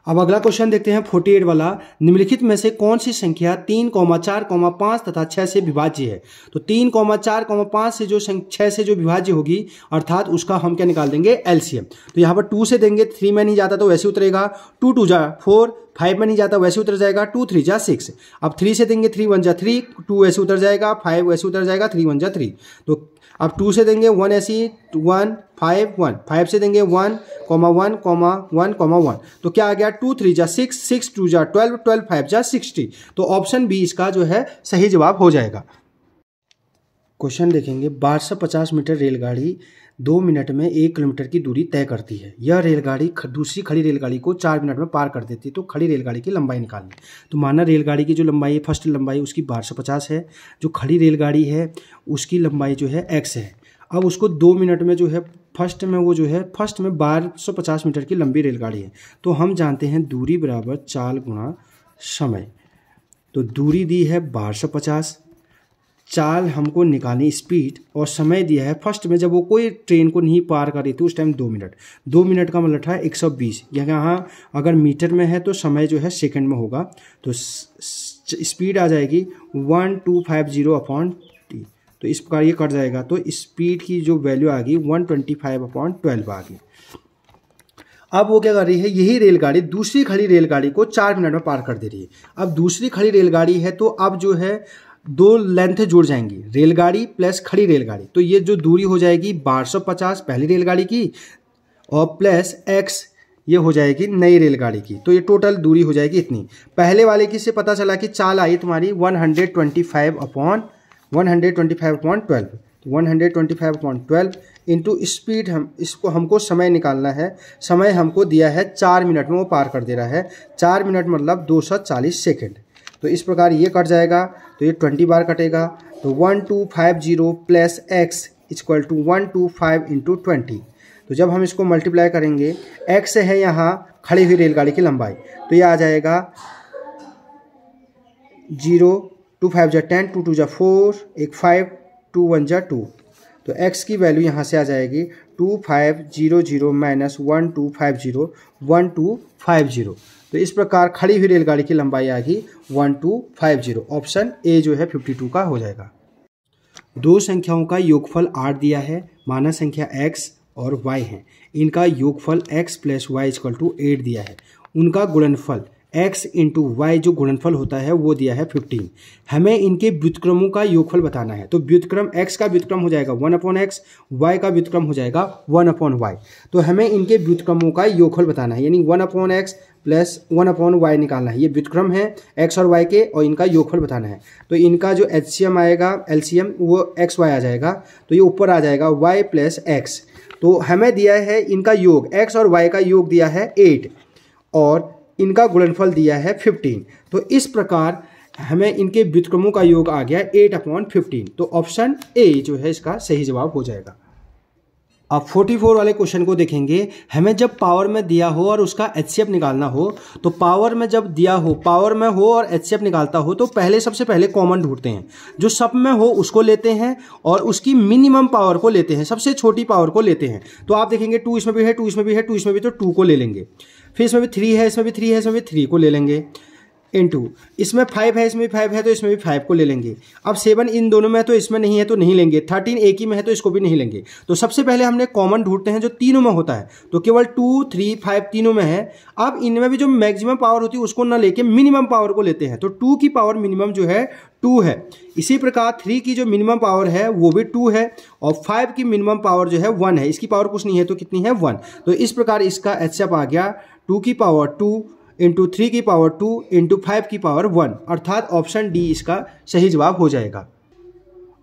अब अगला क्वेश्चन देखते हैं 48 वाला। निम्नलिखित में से कौन सी संख्या 3, 4, 5 तथा 6 से विभाज्य है। तो 3, 4, 5 से जो 6 से जो विभाज्य होगी, अर्थात उसका हम क्या निकाल देंगे, एलसीएम। तो यहाँ पर 2 से देंगे, 3 में नहीं जाता तो वैसे उतरेगा। 2 2 जा 4, 5 में नहीं जाता वैसे उतर जाएगा। 2 3 जा 6। अब 3 से देंगे, 3 1 जा 3, 2 ऐसे उतर जाएगा, 5 वैसे उतर जाएगा, 3 1 जा 3। तो अब 2 से देंगे 1 ऐसी 1 5 1, 5 से देंगे 1, 1, 1, 1। तो क्या आ गया, 2 3 जा 6, 6 2 जा 12, 12 5 जा 60। तो ऑप्शन बी इसका जो है सही जवाब हो जाएगा। क्वेश्चन देखेंगे। 1250 मीटर रेलगाड़ी 2 मिनट में 1 किलोमीटर की दूरी तय करती है। यह रेलगाड़ी दूसरी खड़ी रेलगाड़ी को 4 मिनट में पार कर देती है। तो खड़ी रेलगाड़ी की लंबाई निकालनी। तो माना रेलगाड़ी की जो लंबाई है, फर्स्ट लंबाई उसकी 1250 है, जो खड़ी रेलगाड़ी है उसकी लंबाई जो है x है। अब उसको 2 मिनट में जो है फर्स्ट में 1250 मीटर की लंबी रेलगाड़ी है। तो हम जानते हैं दूरी बराबर चाल गुणा समय। तो दूरी दी है 1250, चाल हमको निकालनी स्पीड, और समय दिया है फर्स्ट में जब वो कोई ट्रेन को नहीं पार कर रही थी उस टाइम 2 मिनट। 2 मिनट का मतलब था 120। यहाँ अगर मीटर में है तो समय जो है सेकंड में होगा। तो स्पीड आ जाएगी 1250/t। तो इस प्रकार ये कट जाएगा। तो स्पीड की जो वैल्यू आ गई 125/12 आ गई। अब वो क्या कर रही है, यही रेलगाड़ी दूसरी खड़ी रेलगाड़ी को 4 मिनट में पार कर दे रही है। अब दूसरी खड़ी रेलगाड़ी है, तो अब जो है 2 लेंथ जुड़ जाएंगी, रेलगाड़ी प्लस खड़ी रेलगाड़ी। तो ये जो दूरी हो जाएगी 1250 पहली रेलगाड़ी की, और प्लस x ये हो जाएगी नई रेलगाड़ी की। तो ये टोटल दूरी हो जाएगी इतनी। पहले वाले की से पता चला कि चाल आई तुम्हारी 125/12। 125/12 इंटू स्पीड, हम इसको हमको समय निकालना है। समय हमको दिया है 4 मिनट में वो पार कर दे रहा है। 4 मिनट मतलब 240 सेकेंड। तो इस प्रकार ये कट जाएगा, तो ये 20 बार कटेगा। तो 1250 plus x equal to 125 into 20। तो जब हम इसको मल्टीप्लाई करेंगे, x है यहाँ खड़ी हुई रेलगाड़ी की लंबाई, तो ये आ जाएगा 0, 2 5 जा 10, 2 2 जा 4, 1 5, 2 1 जा 2। तो x की वैल्यू यहाँ से आ जाएगी 2500 माइनस 1250, 1250। तो इस प्रकार खड़ी हुई रेलगाड़ी की लंबाई आ गई 1250। ऑप्शन ए जो है 52 का हो जाएगा। 2 संख्याओं का योगफल 8 दिया है, माना संख्या x और y है, इनका योगफल x plus Y equal to 8 दिया है, उनका गुणनफल x इंटू वाई जो गुणनफल होता है वो दिया है 15। हमें इनके व्युत्क्रमों का योगफल बताना है। तो व्युत्क्रम x का व्युत्क्रम हो जाएगा 1/x, y का व्युत्क्रम हो जाएगा 1/y। तो हमें इनके व्युत्क्रमों का योगफल बताना है, यानी 1/x प्लस 1/y निकालना है। ये व्युत्क्रम है x और y के, और इनका योगफल बताना है। तो इनका जो एचसीएम आएगा, एलसीएम, वो xy आ जाएगा। तो ये ऊपर आ जाएगा y प्लस x। तो हमें दिया है इनका योग, x और y का योग दिया है 8 और इनका गुणनफल दिया है 15। तो इस प्रकार हमें इनके व्युत्क्रमों का योग आ गया 8/15। तो ऑप्शन ए जो है इसका सही जवाब हो जाएगा। अब 44 वाले क्वेश्चन को देखेंगे। हमें जब पावर में दिया हो और उसका एचसीएफ निकालना हो, तो पावर में जब दिया हो, पावर में हो और एचसीएफ निकालता हो, तो सबसे पहले कॉमन ढूंढते हैं। जो सब में हो उसको लेते हैं और उसकी मिनिमम पावर को लेते हैं, सबसे छोटी पावर को लेते हैं। तो आप देखेंगे 2 इसमें भी है, 2 इसमें भी है, 2 इसमें भी, तो 2 को ले लेंगे। फिर इसमें भी 3 है, इसमें भी 3 है, इसमें भी 3 को ले लेंगे। इनटू इसमें 5 है, इसमें भी 5 है, तो इसमें भी 5 को ले लेंगे। अब 7 इन दोनों में है तो इसमें नहीं है तो नहीं लेंगे। 13 एक ही में है तो इसको भी नहीं लेंगे। तो सबसे पहले हमने कॉमन ढूंढते हैं जो तीनों में होता है। तो केवल 2, 3, 5 तीनों में है। अब इनमें भी जो मैक्सिमम पावर होती है उसको ना लेके मिनिमम पावर को लेते हैं। तो 2 की पावर मिनिमम जो है 2 है। इसी प्रकार 3 की जो मिनिमम पावर है वो भी 2 है और 5 की मिनिमम पावर जो है 1 है। इसकी पावर कुछ नहीं है तो कितनी है 1। तो इस प्रकार इसका एचसीएफ आ गया 2 की पावर 2 इंटू 3 की पावर 2 इंटू 5 की पावर 1, अर्थात ऑप्शन डी इसका सही जवाब हो जाएगा।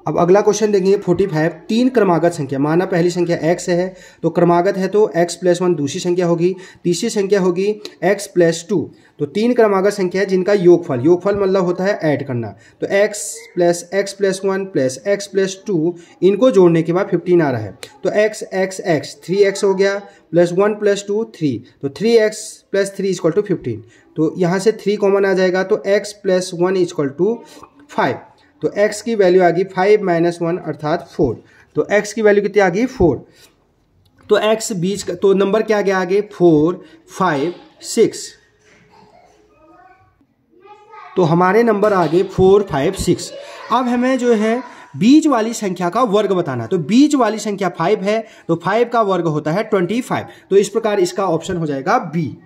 अब अगला क्वेश्चन देखेंगे 45। 3 क्रमागत संख्या, माना पहली संख्या x है तो क्रमागत है तो x प्लस 1 दूसरी संख्या होगी, तीसरी संख्या होगी x प्लस 2। तो 3 क्रमागत संख्या है जिनका योगफल, योगफल मतलब होता है ऐड करना। तो x plus 1 plus x plus 2 इनको जोड़ने के बाद 15 आ रहा है। तो x 3x हो गया प्लस 1 प्लस 2 3, तो 3x प्लस 3 इक्वल टू 15। तो यहाँ से 3 कॉमन आ जाएगा तो x प्लस 1 इक्वल टू 5। तो x की वैल्यू आ गई 5 - 1 अर्थात 4। तो x की वैल्यू कितनी आ गई 4। तो x बीच का, तो नंबर क्या गया आगे 4, 5, 6। तो हमारे नंबर आ गए 4, 5, 6। अब हमें जो है बीच वाली संख्या का वर्ग बताना है। तो बीच वाली संख्या 5 है तो 5 का वर्ग होता है 25। तो इस प्रकार इसका ऑप्शन हो जाएगा बी।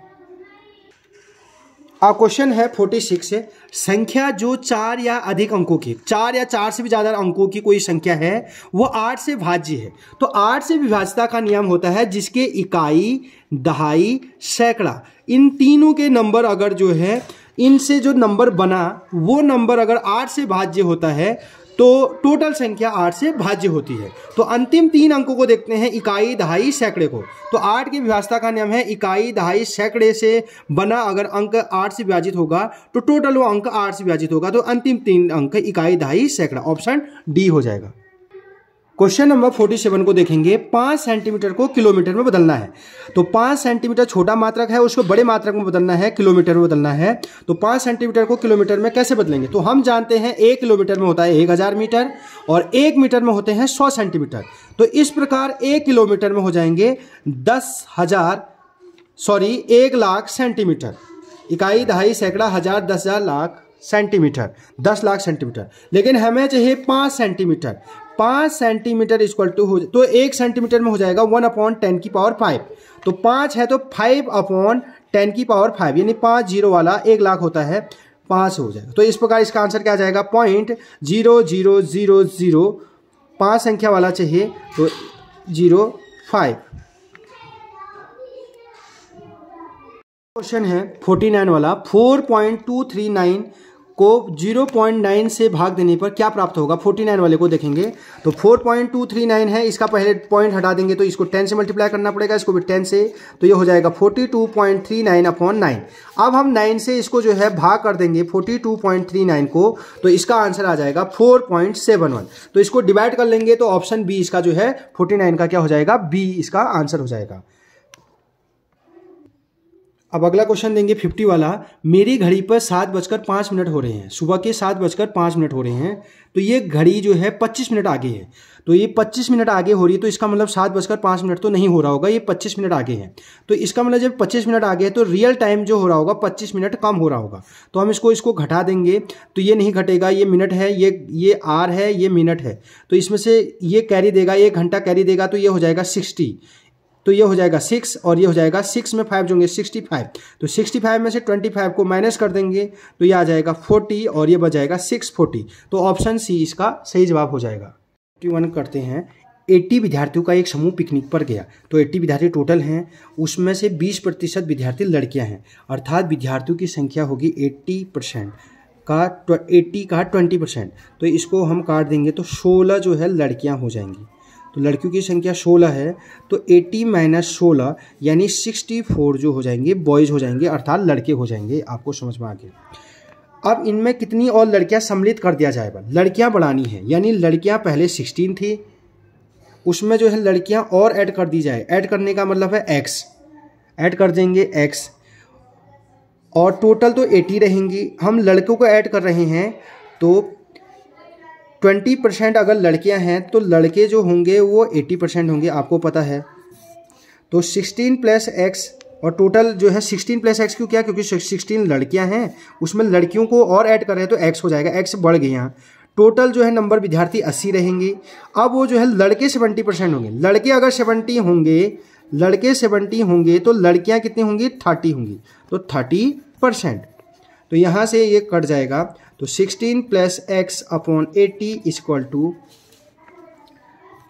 अब क्वेश्चन है 46 से, संख्या जो 4 या अधिक अंकों की, 4 या 4 से भी ज्यादा अंकों की कोई संख्या है वो 8 से भाज्य है। तो 8 से विभाज्यता का नियम होता है जिसके इकाई, दहाई, सैकड़ा, इन तीनों के नंबर अगर जो है इनसे जो नंबर बना वो नंबर अगर 8 से भाज्य होता है तो टोटल संख्या 8 से भाज्य होती है। तो अंतिम 3 अंकों को देखते हैं, इकाई, दहाई, सैकड़े को। तो 8 की विभाज्यता का नियम है इकाई, दहाई, सैकड़े से बना अगर अंक 8 से विभाजित होगा तो टोटल वो अंक 8 से विभाजित होगा। तो अंतिम 3 अंक इकाई, दहाई, सैकड़ा, ऑप्शन डी हो जाएगा। क्वेश्चन नंबर 47 को देखेंगे। 5 सेंटीमीटर को किलोमीटर में बदलना है। तो 5 सेंटीमीटर छोटा मात्रक है, उसको बड़े मात्रक में बदलना है, किलोमीटर में बदलना है। तो 5 सेंटीमीटर को किलोमीटर में कैसे बदलेंगे? तो हम जानते हैं 1 किलोमीटर में होता है 1000 मीटर और 1 मीटर में होते हैं 100 सेंटीमीटर। तो इस प्रकार 1 किलोमीटर में हो जाएंगे 1 लाख सेंटीमीटर। इकाई, दहाई, सैकड़ा, हजार, 10,000, लाख सेंटीमीटर, 10 लाख सेंटीमीटर। लेकिन हमें चाहिए 5 सेंटीमीटर। 5 सेंटीमीटर इक्वल टू हो, तो 1 सेंटीमीटर में हो जाएगा 1/10 की पावर 5। तो 5 है तो 5/10 की पावर 5, यानी 5 जीरो वाला 1 लाख होता है, 5 हो जाएगा। तो इस प्रकार इसका आंसर क्या आ जाएगा 0.0000। 5 संख्या वाला चाहिए तो 05। क्वेश्चन है 49 वाला। 4.239 को 0.9 से भाग देने पर क्या प्राप्त होगा? 49 वाले को देखेंगे। तो 4.239 है, इसका पहले पॉइंट हटा देंगे तो इसको 10 से मल्टीप्लाई करना पड़ेगा, इसको भी 10 से, तो ये हो जाएगा 42.39/9। अब हम 9 से इसको जो है भाग कर देंगे 42.39 को, तो इसका आंसर आ जाएगा 4.71। तो इसको डिवाइड कर लेंगे तो ऑप्शन बी इसका जो है 49 का क्या हो जाएगा, बी इसका आंसर हो जाएगा। अब अगला क्वेश्चन देंगे 50 वाला। मेरी घड़ी पर 7:05 हो रहे हैं, सुबह के 7:05 हो रहे हैं। तो ये घड़ी जो है 25 मिनट आगे है। तो ये 25 मिनट आगे हो रही है, तो इसका मतलब 7:05 तो नहीं हो रहा होगा, ये 25 मिनट आगे है। तो इसका मतलब जब 25 मिनट आगे है तो रियल टाइम जो हो रहा होगा 25 मिनट कम हो रहा होगा। तो हम इसको घटा देंगे, तो ये नहीं घटेगा, ये मिनट है, ये आर है, ये मिनट है। तो इसमें से ये कैरी देगा, 1 घंटा कैरी देगा, तो ये हो जाएगा 60। तो ये हो जाएगा 6 और ये हो जाएगा 6 में 5 होंगे 65। तो 65 में से 25 को माइनस कर देंगे तो ये आ जाएगा 40 और ये बच जाएगा 640। तो ऑप्शन सी इसका सही जवाब हो जाएगा। 51 करते हैं। 80 विद्यार्थियों का एक समूह पिकनिक पर गया। तो 80 विद्यार्थी टोटल हैं, उसमें से 20% विद्यार्थी लड़कियां हैं, अर्थात विद्यार्थियों की संख्या होगी 80% का 20%। तो इसको हम काट देंगे तो 16 जो है लड़कियां हो जाएंगी। तो लड़कियों की संख्या 16 है, तो 80 - 16 यानी 64 जो हो जाएंगे बॉयज़ हो जाएंगे, अर्थात लड़के हो जाएंगे। आपको समझ में आ गया। अब इनमें कितनी और लड़कियां सम्मिलित कर दिया जाएगा। लड़कियां बढ़ानी है, यानी लड़कियां पहले 16 थी, उसमें जो है लड़कियां और ऐड कर दी जाए। ऐड करने का मतलब है x, ऐड कर देंगे x, और टोटल तो 80 रहेंगी। हम लड़कों को ऐड कर रहे हैं तो 20% अगर लड़कियां हैं तो लड़के जो होंगे वो 80% होंगे, आपको पता है। तो 16 + x, और टोटल जो है 16 + x क्यों, क्या, क्योंकि 16 लड़कियां हैं, उसमें लड़कियों को और ऐड कर रहे हैं तो x हो जाएगा, x बढ़ गई यहाँ। टोटल जो है नंबर विद्यार्थी 80 रहेंगे। अब वो जो है लड़के 70% होंगे। लड़के अगर 70 होंगे तो लड़कियां कितनी होंगी, 30 होंगी, तो 30%। तो यहाँ से ये कट जाएगा। तो 16 + x अपॉन 80 =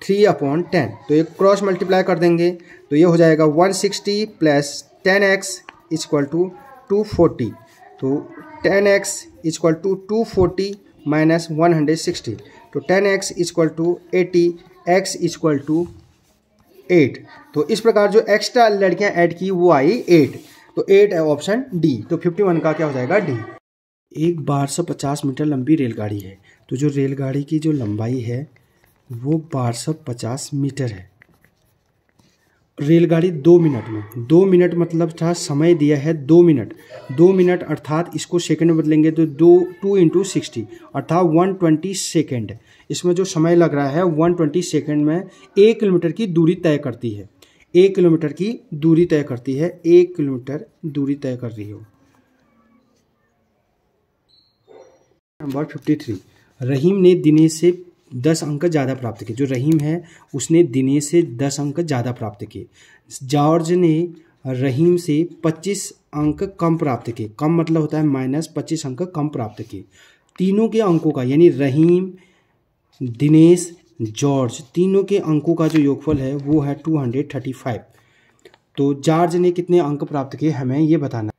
3/10। तो ये क्रॉस मल्टीप्लाई कर देंगे तो ये हो जाएगा 160 + 10x = 240। तो 10x = 240 - 160। तो 10x = 80, x = 8। तो इस प्रकार जो एक्स्ट्रा लड़कियां ऐड की वो आई 8। तो 8 है ऑप्शन डी। तो 51 का क्या हो जाएगा, डी। एक 1250 मीटर लंबी रेलगाड़ी है। तो जो रेलगाड़ी की जो लंबाई है वो 1250 मीटर है। रेलगाड़ी 2 मिनट में, 2 मिनट मतलब था समय दिया है 2 मिनट, 2 मिनट अर्थात इसको सेकंड में बदलेंगे तो 2 × 60 अर्थात 120 सेकंड। इसमें जो समय लग रहा है 120 सेकंड में 1 किलोमीटर की दूरी तय करती है। 1 किलोमीटर की दूरी तय करती है, 1 किलोमीटर दूरी तय कर रही हो। नंबर 53। रहीम ने दिनेश से 10 अंक ज़्यादा प्राप्त किए। जो रहीम है उसने दिनेश से 10 अंक ज़्यादा प्राप्त किए। जॉर्ज ने रहीम से 25 अंक कम प्राप्त किए। कम मतलब होता है -25 अंक कम प्राप्त किए। तीनों के अंकों का, यानी रहीम, दिनेश, जॉर्ज, तीनों के अंकों का जो योगफल है वो है 235। तो जॉर्ज ने कितने अंक प्राप्त किए हमें ये बताना।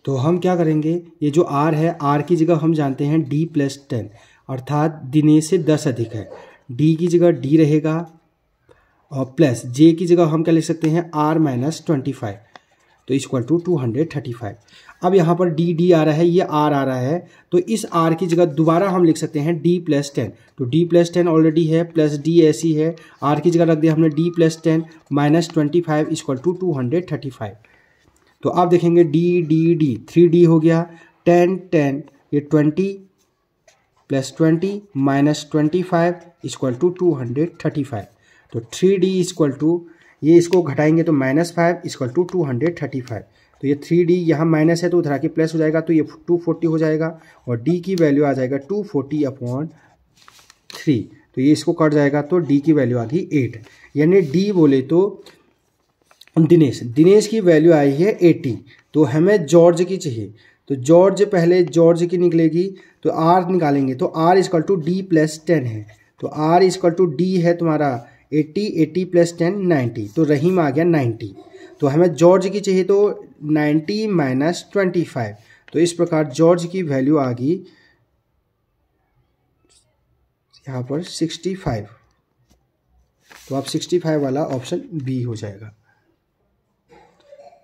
तो हम क्या करेंगे, ये जो r है, r की जगह हम जानते हैं d + 10 अर्थात दिनेश से 10 अधिक है। d की जगह d रहेगा और प्लस j की जगह हम क्या लिख सकते हैं, r - 25। तो = 235। अब यहाँ पर d आ रहा है, ये r आ रहा है, तो इस r की जगह दोबारा हम लिख सकते हैं d + 10। तो d + 10 ऑलरेडी है, प्लस d ऐसी है, r की जगह रख दिया हमने d + 10 - 25 = 235। तो आप देखेंगे d 3d हो गया, 10 ये 20 + 20 - 25 = 235। तो 3d = ये इसको घटाएंगे तो -5 = 235। तो ये 3d यहाँ माइनस है तो उधर आके प्लस हो जाएगा, तो ये 240 हो जाएगा और d की वैल्यू आ जाएगा 240/3। तो ये इसको कट जाएगा तो d की वैल्यू आ गई 8। यानी d बोले तो दिनेश की वैल्यू आई है 80। तो हमें जॉर्ज की चाहिए, तो पहले जॉर्ज की निकलेगी तो r निकालेंगे तो r = d + 10 है। तो r = d है तुम्हारा 80 + 10 90। तो रहीम आ गया 90। तो हमें जॉर्ज की चाहिए तो 90 - 25। तो इस प्रकार जॉर्ज की वैल्यू आ गई यहाँ पर 65। तो आप 65 वाला ऑप्शन बी हो जाएगा।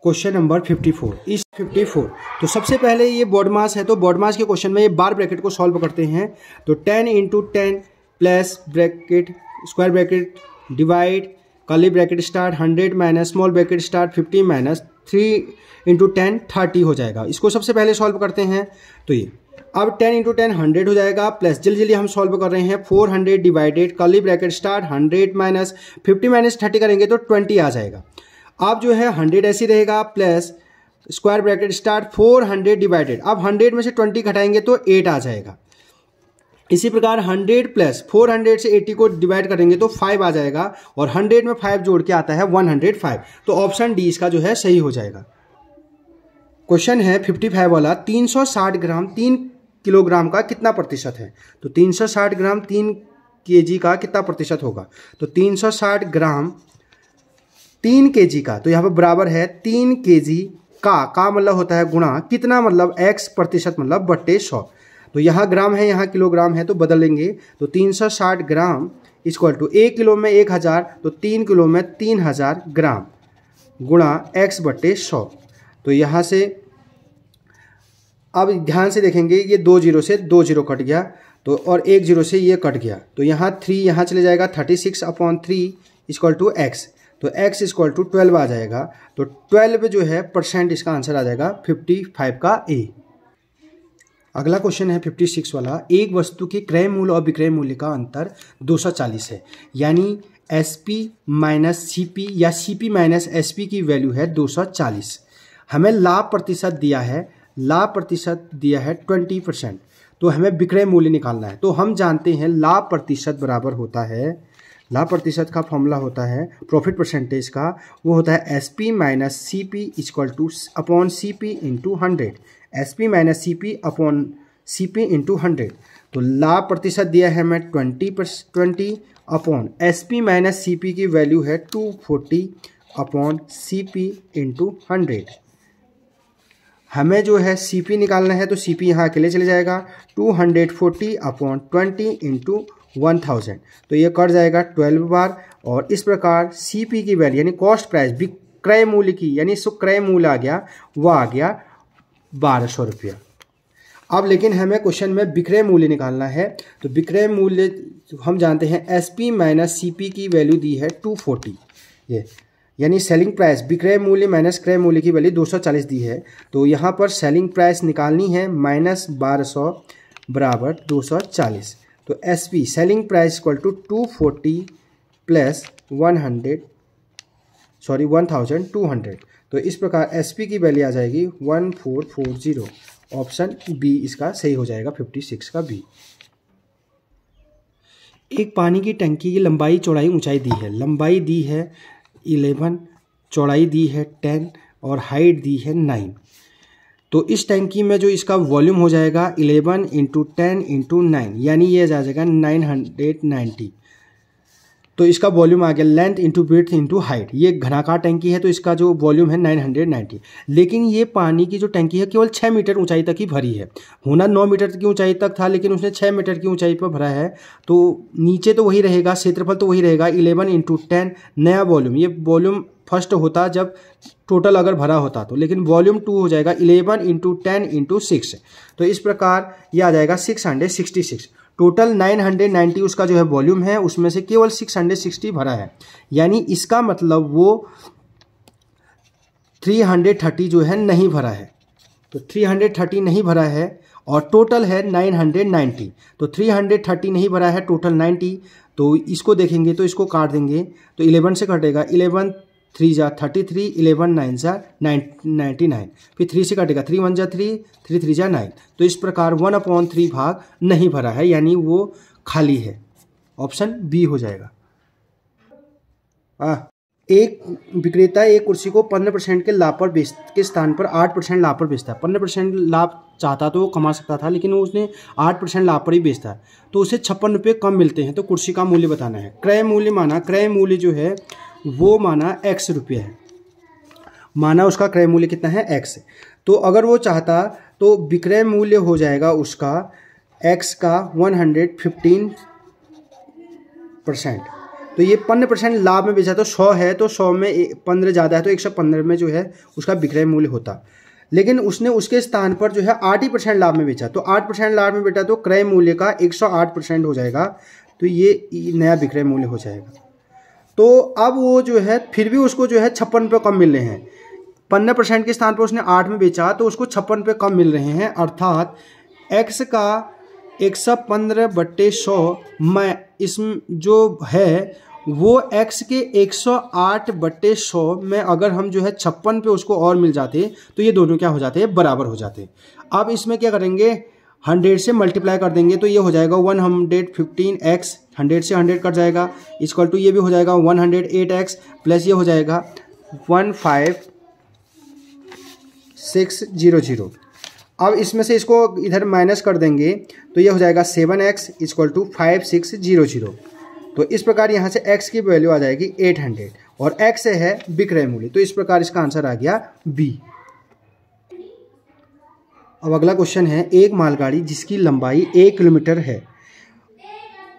Question number 54। इस 54 तो सबसे पहले ये बॉड मास है, तो बॉड मास के क्वेश्चन में ये बार ब्रैकेट को सॉल्व करते हैं। तो 10 × 10 plus bracket square bracket divide curly bracket start 100 minus small bracket start 50 minus 3 into 10 30 हो जाएगा। इसको सबसे पहले सॉल्व करते हैं तो ये अब 10 इंटू 10 100 हो जाएगा, प्लस जल्दी हम सॉल्व कर रहे हैं 400 divided curly bracket start 100 minus 50 minus 30 करेंगे तो 20 आ जाएगा। अब जो है 100 ऐसे रहेगा, plus square bracket start 400 divided, अब 100 में से 20 घटाएंगे तो 8 आ जाएगा। इसी प्रकार 100 प्लस 400 से 80 को डिवाइड करेंगे तो 5 आ जाएगा, और 100 में 5 जोड़ के आता है 105। तो ऑप्शन डी इसका जो है सही हो जाएगा। क्वेश्चन है 55 वाला, 360 ग्राम 3 किलोग्राम का कितना प्रतिशत है? तो 360 ग्राम 3 केजी का कितना प्रतिशत होगा? तो 360 ग्राम 3 केजी का, तो यहाँ पर बराबर है 3 केजी का मतलब होता है गुणा कितना, मतलब x प्रतिशत मतलब बट्टे 100। तो यहाँ ग्राम है यहाँ किलोग्राम है तो बदलेंगे, तो 360 ग्राम इक्वल टू 1 किलो में 1000, तो 3 किलो में 3000 ग्राम गुणा x बट्टे 100। तो यहाँ से अब ध्यान से देखेंगे, ये 2 जीरो से 2 जीरो कट गया, तो और 1 जीरो से ये कट गया, तो यहाँ 3 यहाँ चले जाएगा, 36/3 इक्वल टू x, तो x इक्वल टू 12 आ जाएगा। तो 12 जो है परसेंट इसका आंसर आ जाएगा 55 का ए। अगला क्वेश्चन है 56 वाला, एक वस्तु के क्रय मूल्य और विक्रय मूल्य का अंतर 240 है, यानी SP माइनस CP या CP माइनस SP की वैल्यू है 240। हमें लाभ प्रतिशत दिया है, लाभ प्रतिशत दिया है 20%, तो हमें विक्रय मूल्य निकालना है। तो हम जानते हैं लाभ प्रतिशत बराबर होता है, लाभ प्रतिशत का फॉर्मूला होता है प्रॉफिट परसेंटेज का, वो होता है SP minus CP equal two upon CP into 100, SP minus CP upon CP into 100। तो लाभ प्रतिशत दिया है हमें 20 अपॉन SP माइनस CP की वैल्यू है 240 अपॉन CP इंटू 100। हमें जो है CP निकालना है, तो CP यहाँ अकेले चले जाएगा, 240 अपॉन 20 इंटू 1000, तो ये कट जाएगा 12 बार, और इस प्रकार CP की वैल्यू यानी कॉस्ट प्राइस विक्रय मूल्य की यानी क्रय मूल्य आ गया, वह आ गया 1200 रुपया। अब लेकिन हमें क्वेश्चन में विक्रय मूल्य निकालना है, तो विक्रय मूल्य हम जानते हैं SP माइनस CP की वैल्यू दी है 240, ये यानी सेलिंग प्राइस विक्रय मूल्य माइनस क्रय मूल्य की वैल्यू 240 दी है। तो यहाँ पर सेलिंग प्राइस निकालनी है माइनस 1200 बराबर 240, तो SP selling price equal to 240 plus 1200, तो इस प्रकार SP की वैल्यू आ जाएगी 1440। ऑप्शन बी इसका सही हो जाएगा, 56 का बी। एक पानी की टंकी की लंबाई चौड़ाई ऊंचाई दी है, लंबाई दी है 11, चौड़ाई दी है 10 और हाइट दी है 9। तो इस टैंकी में जो इसका वॉल्यूम हो जाएगा 11 इंटू 10 इंटू 9, यानी ये आ जाएगा 990। तो इसका वॉल्यूम आ गया length into breadth into height. ये घनाकार टैंकी है तो इसका जो वॉल्यूम है 990। लेकिन ये पानी की जो टैंकी है केवल 6 मीटर ऊंचाई तक ही भरी है, होना 9 मीटर की ऊंचाई तक था, लेकिन उसने 6 मीटर की ऊंचाई पर भरा है। तो नीचे तो वही रहेगा, क्षेत्रफल तो वही रहेगा 11 इंटू 10 नया वॉल्यूम। ये वॉल्यूम फर्स्ट होता जब टोटल अगर भरा होता तो, लेकिन वॉल्यूम 2 हो जाएगा 11 इंटू 10 इंटू 6। तो इस प्रकार ये आ जाएगा 666। टोटल 990 उसका जो है वॉल्यूम है, उसमें से केवल 660 भरा है, यानी इसका मतलब वो 330 जो है नहीं भरा है। तो 330 नहीं भरा है और टोटल है 990, तो 330 नहीं भरा है, टोटल 90। तो इसको देखेंगे तो इसको काट देंगे तो 11 से कटेगा, 11 3 जा 33, 11 9 जा 99, फिर 3 से कटेगा, 3 1 जा 3, 3 3 जा 9। तो इस प्रकार 1/3 भाग नहीं भरा है, यानी वो खाली है। ऑप्शन बी हो जाएगा। एक विक्रेता एक कुर्सी को 15% के लाभ पर के स्थान पर 8% लाभ पर बेचता है। 15% लाभ चाहता तो वो कमा सकता था, लेकिन उसने 8% लाभ पर ही बेचता है, तो उसे 56 रुपये कम मिलते हैं। तो कुर्सी का मूल्य बताना है। क्रय मूल्य माना, क्रय मूल्य जो है वो माना x रुपये है, माना उसका क्रय मूल्य कितना है x। तो अगर वो चाहता तो विक्रय मूल्य हो जाएगा उसका x का 115%। तो ये 15% लाभ में बेचा तो 100 है, तो 100 में 15 ज़्यादा है तो 115 में जो है उसका विक्रय मूल्य होता। लेकिन उसने उसके स्थान पर जो है 8% लाभ में बेचा, तो 8% लाभ में बेचा तो क्रय मूल्य का 108% हो जाएगा, तो ये नया विक्रय मूल्य हो जाएगा। तो तो अब वो जो है फिर भी उसको जो है 56 रुपये कम मिल रहे हैं। 15% के स्थान पर उसने 8 में बेचा तो उसको 56 रुपये कम मिल रहे हैं, अर्थात x का 115/100 में इसमें जो है वो x के 108/100 में अगर हम जो है 56 पे उसको और मिल जाते तो ये दोनों क्या हो जाते हैं, बराबर हो जाते। अब इसमें क्या करेंगे, 100 से मल्टीप्लाई कर देंगे तो ये हो जाएगा 115x, 100 से 100 कट जाएगा, इक्वल टू ये भी हो जाएगा 108x प्लस ये हो जाएगा 15600। अब इसमें से इसको इधर माइनस कर देंगे तो ये हो जाएगा 7x इक्वल टू 5600। तो इस प्रकार यहाँ से x की वैल्यू आ जाएगी 800 और x है विक्रय मूल्य, तो इस प्रकार इसका आंसर आ गया B। अब अगला क्वेश्चन है, एक मालगाड़ी जिसकी लंबाई 1 किलोमीटर है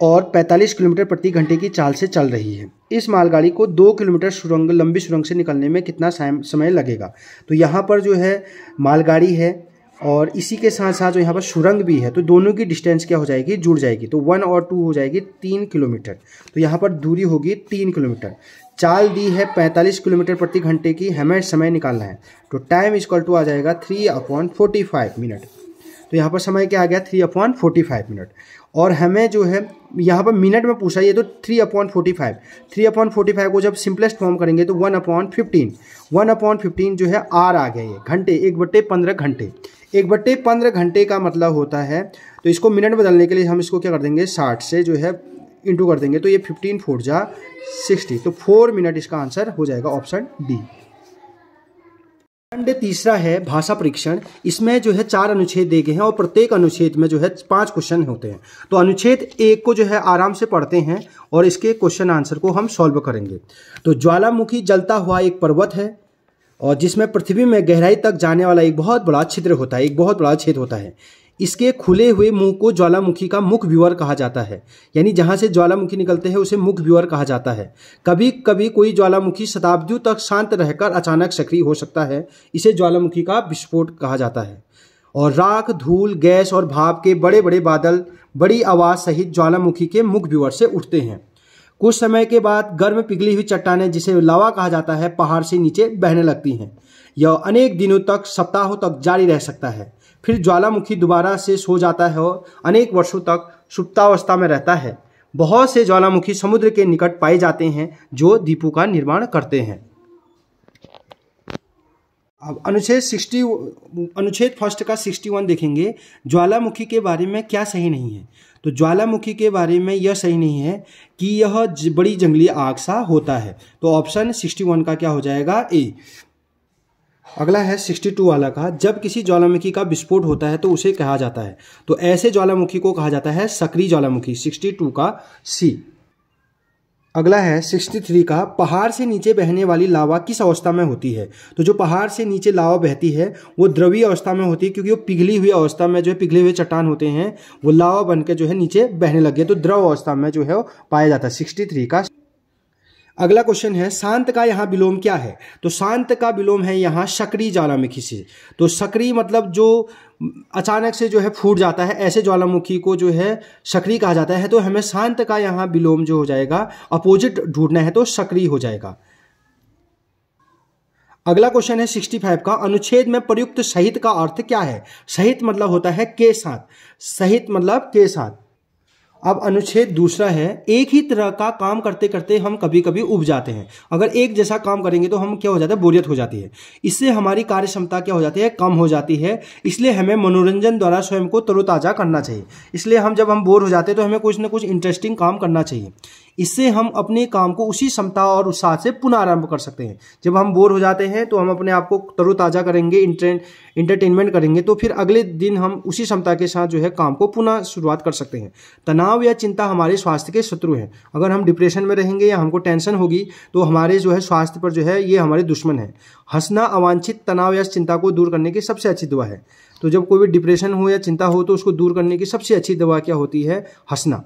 और 45 किलोमीटर प्रति घंटे की चाल से चल रही है, इस मालगाड़ी को 2 किलोमीटर लंबी सुरंग से निकलने में कितना समय लगेगा। तो यहाँ पर जो है मालगाड़ी है और इसी के साथ साथ जो यहाँ पर सुरंग भी है, तो दोनों की डिस्टेंस क्या हो जाएगी, जुड़ जाएगी। तो 1 और 2 हो जाएगी 3 किलोमीटर, तो यहाँ पर दूरी होगी 3 किलोमीटर। चाल दी है 45 किलोमीटर प्रति घंटे की, हमें समय निकालना है। तो टाइम इक्वल टू आ जाएगा 3/45 मिनट। तो यहाँ पर समय क्या आ गया, 3/45 मिनट। और हमें जो है यहाँ पर मिनट में पूछा है तो 3/45 को जब सिंपलेस्ट फॉर्म करेंगे तो 1/15 जो है आर आ गया, ये घंटे 1/15 घंटे। 1/15 घंटे का मतलब होता है, तो इसको मिनट बदलने के लिए हम इसको क्या कर देंगे 60 से जो है इंटू कर देंगे, तो ये 15 4 जा 60, तो 4 मिनट इसका आंसर हो जाएगा ऑप्शन डी। खंड तीसरा है भाषा परीक्षण। इसमें जो है 4 अनुच्छेद दिए गए हैं और प्रत्येक अनुच्छेद में जो है 5 क्वेश्चन होते हैं। तो अनुच्छेद 1 को जो है आराम से पढ़ते हैं और इसके क्वेश्चन आंसर को हम सॉल्व करेंगे। तो ज्वालामुखी जलता हुआ एक पर्वत है और जिसमें पृथ्वी में गहराई तक जाने वाला एक बहुत बड़ा छिद्र होता है, एक बहुत बड़ा छेद होता है। इसके खुले हुए मुंह को ज्वालामुखी का मुख व्यूअर कहा जाता है, यानी जहां से ज्वालामुखी निकलते हैं उसे मुख व्यूअर कहा जाता है। कभी कभी कोई ज्वालामुखी शताब्दियों तक शांत रहकर अचानक सक्रिय हो सकता है, इसे ज्वालामुखी का विस्फोट कहा जाता है। और राख, धूल, गैस और भाप के बड़े बड़े बादल बड़ी आवाज सहित ज्वालामुखी के मुख व्यूअर से उठते हैं। कुछ समय के बाद गर्म पिघली हुई चट्टानें, जिसे लावा कहा जाता है, पहाड़ से नीचे बहने लगती हैं। यह अनेक दिनों तक, सप्ताहों तक जारी रह सकता है। फिर ज्वालामुखी दोबारा से सो जाता है और अनेक वर्षों तक सुप्तावस्था में रहता है। बहुत से ज्वालामुखी समुद्र के निकट पाए जाते हैं जो द्वीपों का निर्माण करते हैं। अब अनुच्छेद फर्स्ट का 61 देखेंगे। ज्वालामुखी के बारे में क्या सही नहीं है। तो ज्वालामुखी के बारे में यह सही नहीं है कि यह बड़ी जंगली आग सा होता है। तो ऑप्शन 61 का क्या हो जाएगा, ए। अगला है 62 वाला का, जब किसी ज्वालामुखी का विस्फोट होता है तो उसे कहा जाता है। तो ऐसे ज्वालामुखी को कहा जाता है सक्रिय ज्वालामुखी, 62 का सी। अगला है 63 का, पहाड़ से नीचे बहने वाली लावा किस अवस्था में होती है। तो जो पहाड़ से नीचे लावा बहती है वो द्रवीय अवस्था में होती है, क्योंकि वो पिघली हुई अवस्था में जो है पिघले हुए चट्टान होते हैं वो लावा बनकर जो है नीचे बहने लगे, तो द्रव अवस्था में जो है वो पाया जाता है, 63 का। अगला क्वेश्चन है, शांत का यहाँ विलोम क्या है। तो शांत का विलोम है यहाँ सक्रिय ज्वालामुखी से। तो सक्रिय मतलब जो अचानक से जो है फूट जाता है, ऐसे ज्वालामुखी को जो है सक्रिय कहा जाता है। तो हमें शांत का यहाँ विलोम जो हो जाएगा, अपोजिट ढूंढना है, तो सक्रिय हो जाएगा। अगला क्वेश्चन है 65 का, अनुच्छेद में प्रयुक्त सहित का अर्थ क्या है। सहित मतलब होता है के साथ, सहित मतलब के साथ। अब अनुच्छेद दूसरा है, एक ही तरह का काम करते करते हम कभी कभी उब जाते हैं। अगर एक जैसा काम करेंगे तो हम क्या हो जाता है, बोरियत हो जाती है। इससे हमारी कार्य क्षमता क्या हो जाती है, कम हो जाती है। इसलिए हमें मनोरंजन द्वारा स्वयं को तरोताजा करना चाहिए। इसलिए जब हम बोर हो जाते हैं तो हमें कुछ ना कुछ इंटरेस्टिंग काम करना चाहिए। इससे हम अपने काम को उसी क्षमता और उत्साह से पुनः आरंभ कर सकते हैं। जब हम बोर हो जाते हैं तो हम अपने आप को तरोताजा करेंगे, इंटरटेनमेंट करेंगे, तो फिर अगले दिन हम उसी क्षमता के साथ जो है काम को पुनः शुरुआत कर सकते हैं। तनाव या चिंता हमारे स्वास्थ्य के शत्रु हैं। अगर हम डिप्रेशन में रहेंगे या हमको टेंशन होगी तो हमारे जो है स्वास्थ्य पर जो है ये हमारे दुश्मन है। हंसना अवांछित तनाव या चिंता को दूर करने की सबसे अच्छी दवा है। तो जब कोई भी डिप्रेशन हो या चिंता हो तो उसको दूर करने की सबसे अच्छी दवा क्या होती है, हंसना।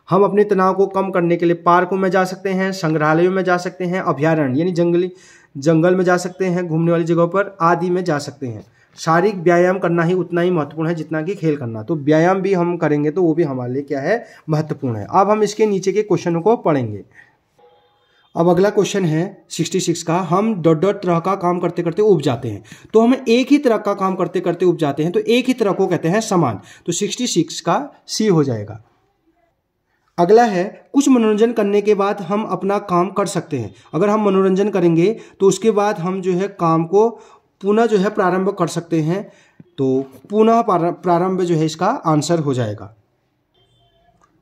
हम अपने तनाव को कम करने के लिए पार्कों में जा सकते हैं, संग्रहालयों में जा सकते हैं, अभयारण्य यानी जंगल में जा सकते हैं, घूमने वाली जगहों पर आदि में जा सकते हैं। शारीरिक व्यायाम करना ही उतना ही महत्वपूर्ण है जितना कि खेल करना। तो व्यायाम भी हम करेंगे तो वो भी हमारे लिए क्या है, महत्वपूर्ण है। अब हम इसके नीचे के क्वेश्चनों को पढ़ेंगे। अब अगला क्वेश्चन है 66 का, हम डॉट डॉट तरह का काम करते करते उब जाते हैं। तो हम एक ही तरह का काम करते करते उब जाते हैं, तो एक ही तरह को कहते हैं समान। तो 66 का सी हो जाएगा। अगला है, कुछ मनोरंजन करने के बाद हम अपना काम कर सकते हैं। अगर हम मनोरंजन करेंगे तो उसके बाद हम जो है काम को पुनः जो है प्रारंभ कर सकते हैं। तो पुनः प्रारंभ जो है इसका आंसर हो जाएगा।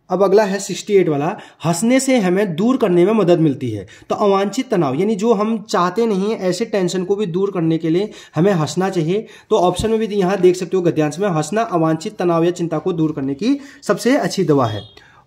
अब अगला है 68 वाला, हंसने से हमें दूर करने में मदद मिलती है। तो अवांछित तनाव यानी जो हम चाहते नहीं है ऐसे टेंशन को भी दूर करने के लिए हमें हंसना चाहिए। तो ऑप्शन में भी यहाँ देख सकते हो गद्यांश में, हंसना अवांछित तनाव या चिंता को दूर करने की सबसे अच्छी दवा है।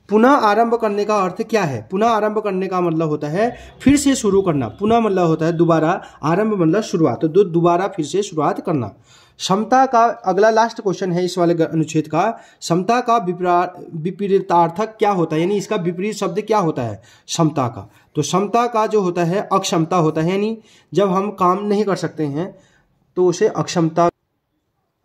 पुनः आरंभ करने का अर्थ क्या है? पुनः आरंभ करने का मतलब होता है फिर से शुरू करना। पुनः मतलब होता है दोबारा, आरंभ मतलब शुरुआत, तो दोबारा फिर से शुरुआत करना। समता का अगला लास्ट क्वेश्चन है इस वाले अनुच्छेद का, समता का विपरीतार्थक क्या होता है, यानी इसका विपरीत शब्द क्या होता है समता का? तो समता का जो होता है अक्षमता होता है, यानी जब हम काम नहीं कर सकते हैं तो उसे अक्षमता।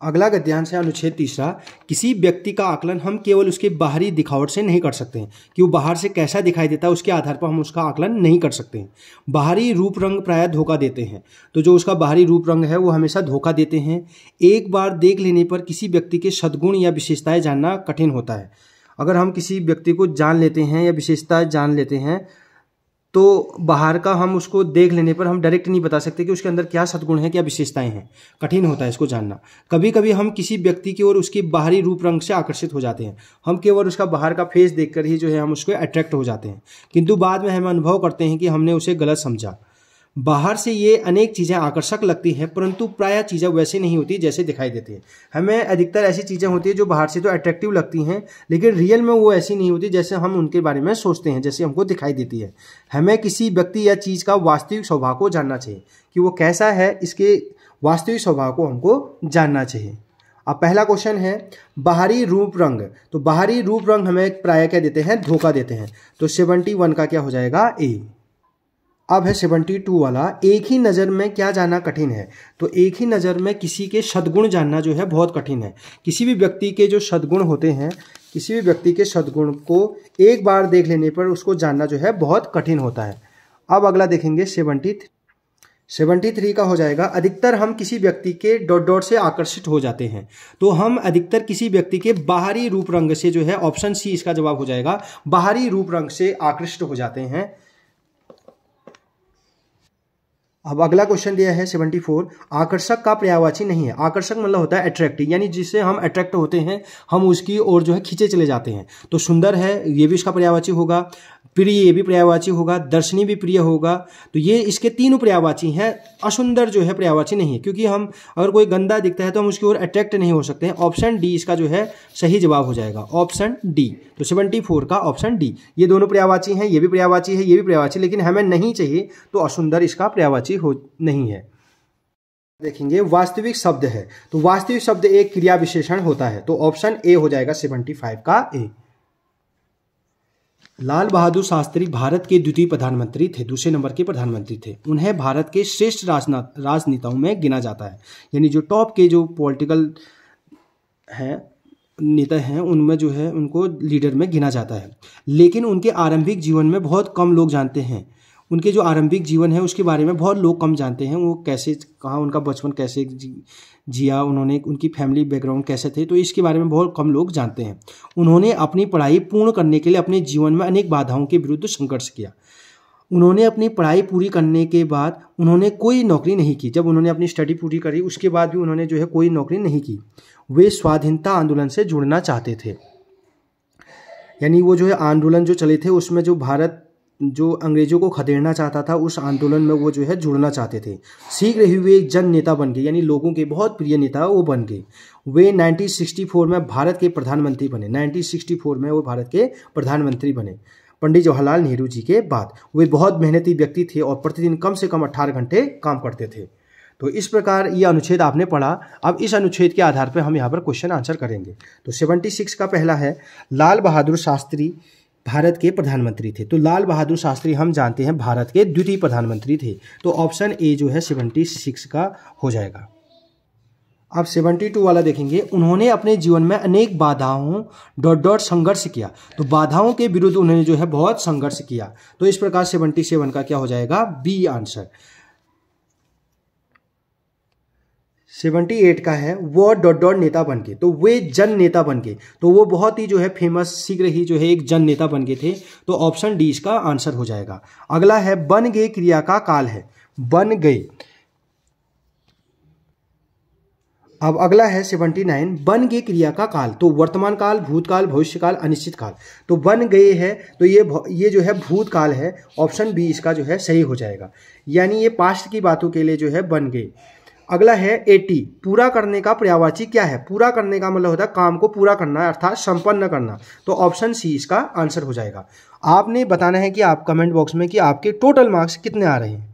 अगला गद्यांश है अनुच्छेद 3, किसी व्यक्ति का आकलन हम केवल उसके बाहरी दिखावट से नहीं कर सकते हैं, कि वो बाहर से कैसा दिखाई देता है उसके आधार पर हम उसका आकलन नहीं कर सकते हैं। बाहरी रूप रंग प्रायः धोखा देते हैं, तो जो उसका बाहरी रूप रंग है वो हमेशा धोखा देते हैं। एक बार देख लेने पर किसी व्यक्ति के सद्गुण या विशेषताएं जानना कठिन होता है। अगर हम किसी व्यक्ति को जान लेते हैं या विशेषताएं जान लेते हैं तो बाहर का हम उसको देख लेने पर हम डायरेक्ट नहीं बता सकते कि उसके अंदर क्या सद्गुण है, क्या विशेषताएं हैं। कठिन होता है इसको जानना। कभी कभी हम किसी व्यक्ति की ओर उसके बाहरी रूप रंग से आकर्षित हो जाते हैं, हम केवल उसका बाहर का फेस देखकर ही जो है हम उसको अट्रैक्ट हो जाते हैं, किंतु बाद में हम अनुभव करते हैं कि हमने उसे गलत समझा। बाहर से ये अनेक चीज़ें आकर्षक लगती हैं, परंतु प्रायः चीज़ें वैसे नहीं होती जैसे दिखाई देती हैं। हमें अधिकतर ऐसी चीज़ें होती हैं जो बाहर से तो अट्रैक्टिव लगती हैं, लेकिन रियल में वो ऐसी नहीं होती जैसे हम उनके बारे में सोचते हैं, जैसे हमको दिखाई देती है। हमें किसी व्यक्ति या चीज़ का वास्तविक स्वभाव को जानना चाहिए कि वो कैसा है, इसके वास्तविक स्वभाव को हमको जानना चाहिए। अब पहला क्वेश्चन है बाहरी रूप रंग, तो बाहरी रूप रंग हमें प्रायः क्या देते हैं, धोखा देते हैं। तो 71 का क्या हो जाएगा, ए। अब है 72 वाला, एक ही नज़र में क्या जानना कठिन है। तो एक ही नज़र में किसी के सद्गुण जानना जो है बहुत कठिन है। किसी भी व्यक्ति के जो सद्गुण होते हैं, किसी भी व्यक्ति के सद्गुण को एक बार देख लेने पर उसको जानना जो है बहुत कठिन होता है। अब अगला देखेंगे 73 का हो जाएगा, अधिकतर हम किसी व्यक्ति के डॉट डॉट से आकर्षित हो जाते हैं। तो हम अधिकतर किसी व्यक्ति के बाहरी रूप रंग से जो है, ऑप्शन सी इसका जवाब हो जाएगा, बाहरी रूप रंग से आकर्षित हो जाते हैं। अब अगला क्वेश्चन दिया है 74, आकर्षक का पर्यायवाची नहीं है। आकर्षक मतलब होता है अट्रैक्टिव, यानी जिससे हम अट्रैक्ट होते हैं, हम उसकी ओर जो है खींचे चले जाते हैं। तो सुंदर है ये भी इसका पर्यायवाची होगा, प्रिय ये भी पर्यायवाची होगा, दर्शनीय भी प्रिय होगा। तो ये इसके तीनों पर्यायवाची हैं। असुंदर जो है पर्यायवाची नहीं है, क्योंकि हम अगर कोई गंदा दिखता है तो हम उसकी ओर अट्रैक्ट नहीं हो सकते हैं। ऑप्शन डी इसका जो है सही जवाब हो जाएगा, ऑप्शन डी। तो 74 का ऑप्शन डी। ये दोनों पर्यायवाची हैं, ये भी पर्यायवाची है, ये भी पर्यायवाची, लेकिन हमें नहीं चाहिए तो असुंदर इसका पर्यायवाची हो नहीं है। देखेंगे वास्तविक शब्द है, तो वास्तविक शब्द एक क्रिया विशेषण होता है। तो ऑप्शन ए हो जाएगा 75 का ए। लाल बहादुर शास्त्री भारत के द्वितीय प्रधानमंत्री थे, दूसरे नंबर के प्रधानमंत्री थे। उन्हें भारत के श्रेष्ठ राजनेताओं में गिना जाता है, यानी जो टॉप के जो पॉलिटिकल हैं नेता हैं उनमें जो है उनको लीडर में गिना जाता है। लेकिन उनके आरंभिक जीवन में बहुत कम लोग जानते हैं। उनके जो आरंभिक जीवन है उसके बारे में बहुत लोग कम जानते हैं। वो कैसे, कहाँ उनका बचपन कैसे जिया, उन्होंने, उनकी फैमिली बैकग्राउंड कैसे थे, तो इसके बारे में बहुत कम लोग जानते हैं। उन्होंने अपनी पढ़ाई पूर्ण करने के लिए अपने जीवन में अनेक बाधाओं के विरुद्ध संघर्ष किया। उन्होंने अपनी पढ़ाई पूरी करने के बाद उन्होंने कोई नौकरी नहीं की। जब उन्होंने अपनी स्टडी पूरी करी उसके बाद भी उन्होंने जो है कोई नौकरी नहीं की। वे स्वाधीनता आंदोलन से जुड़ना चाहते थे, यानी वो जो है आंदोलन जो चले थे उसमें जो भारत जो अंग्रेजों को खदेड़ना चाहता था उस आंदोलन में वो जो है जुड़ना चाहते थे। शीघ्र ही वे एक जन नेता बन गए, यानी लोगों के बहुत प्रिय नेता वो बन गए। वे 1964 में भारत के प्रधानमंत्री बने। 1964 में वो भारत के प्रधानमंत्री बने पंडित जवाहरलाल नेहरू जी के बाद। वे बहुत मेहनती व्यक्ति थे और प्रतिदिन कम से कम 18 घंटे काम करते थे। तो इस प्रकार ये अनुच्छेद आपने पढ़ा। अब इस अनुच्छेद के आधार पर हम यहाँ पर क्वेश्चन आंसर करेंगे। तो 76 का पहला है, लाल बहादुर शास्त्री भारत के प्रधानमंत्री थे। तो लाल बहादुर शास्त्री हम जानते हैं भारत के द्वितीय प्रधानमंत्री थे। तो ऑप्शन ए जो है 76 का हो जाएगा। अब 72 वाला देखेंगे, उन्होंने अपने जीवन में अनेक बाधाओं ... संघर्ष किया। तो बाधाओं के विरुद्ध उन्होंने जो है बहुत संघर्ष किया। तो इस प्रकार 77 का क्या हो जाएगा, बी आंसर। 78 का है, वो ... नेता बन के, तो वे जन नेता बन के, तो वो बहुत ही जो है फेमस, शीघ्र ही जो है एक जन नेता बन के थे। तो ऑप्शन डी इसका आंसर हो जाएगा। अगला है बन गए क्रिया का काल है, बन गए। अब अगला है 79, बन गए क्रिया का काल, तो वर्तमान काल, भूतकाल, भविष्यकाल, अनिश्चित काल। तो बन गए है तो ये जो है भूतकाल है। ऑप्शन बी इसका जो है सही हो जाएगा, यानी ये पास्ट की बातों के लिए जो है बन गए। अगला है 80, पूरा करने का पर्यायवाची क्या है। पूरा करने का मतलब होता है काम को पूरा करना, अर्थात संपन्न करना। तो ऑप्शन सी इसका आंसर हो जाएगा। आपने बताना है कि आप कमेंट बॉक्स में कि आपके टोटल मार्क्स कितने आ रहे हैं।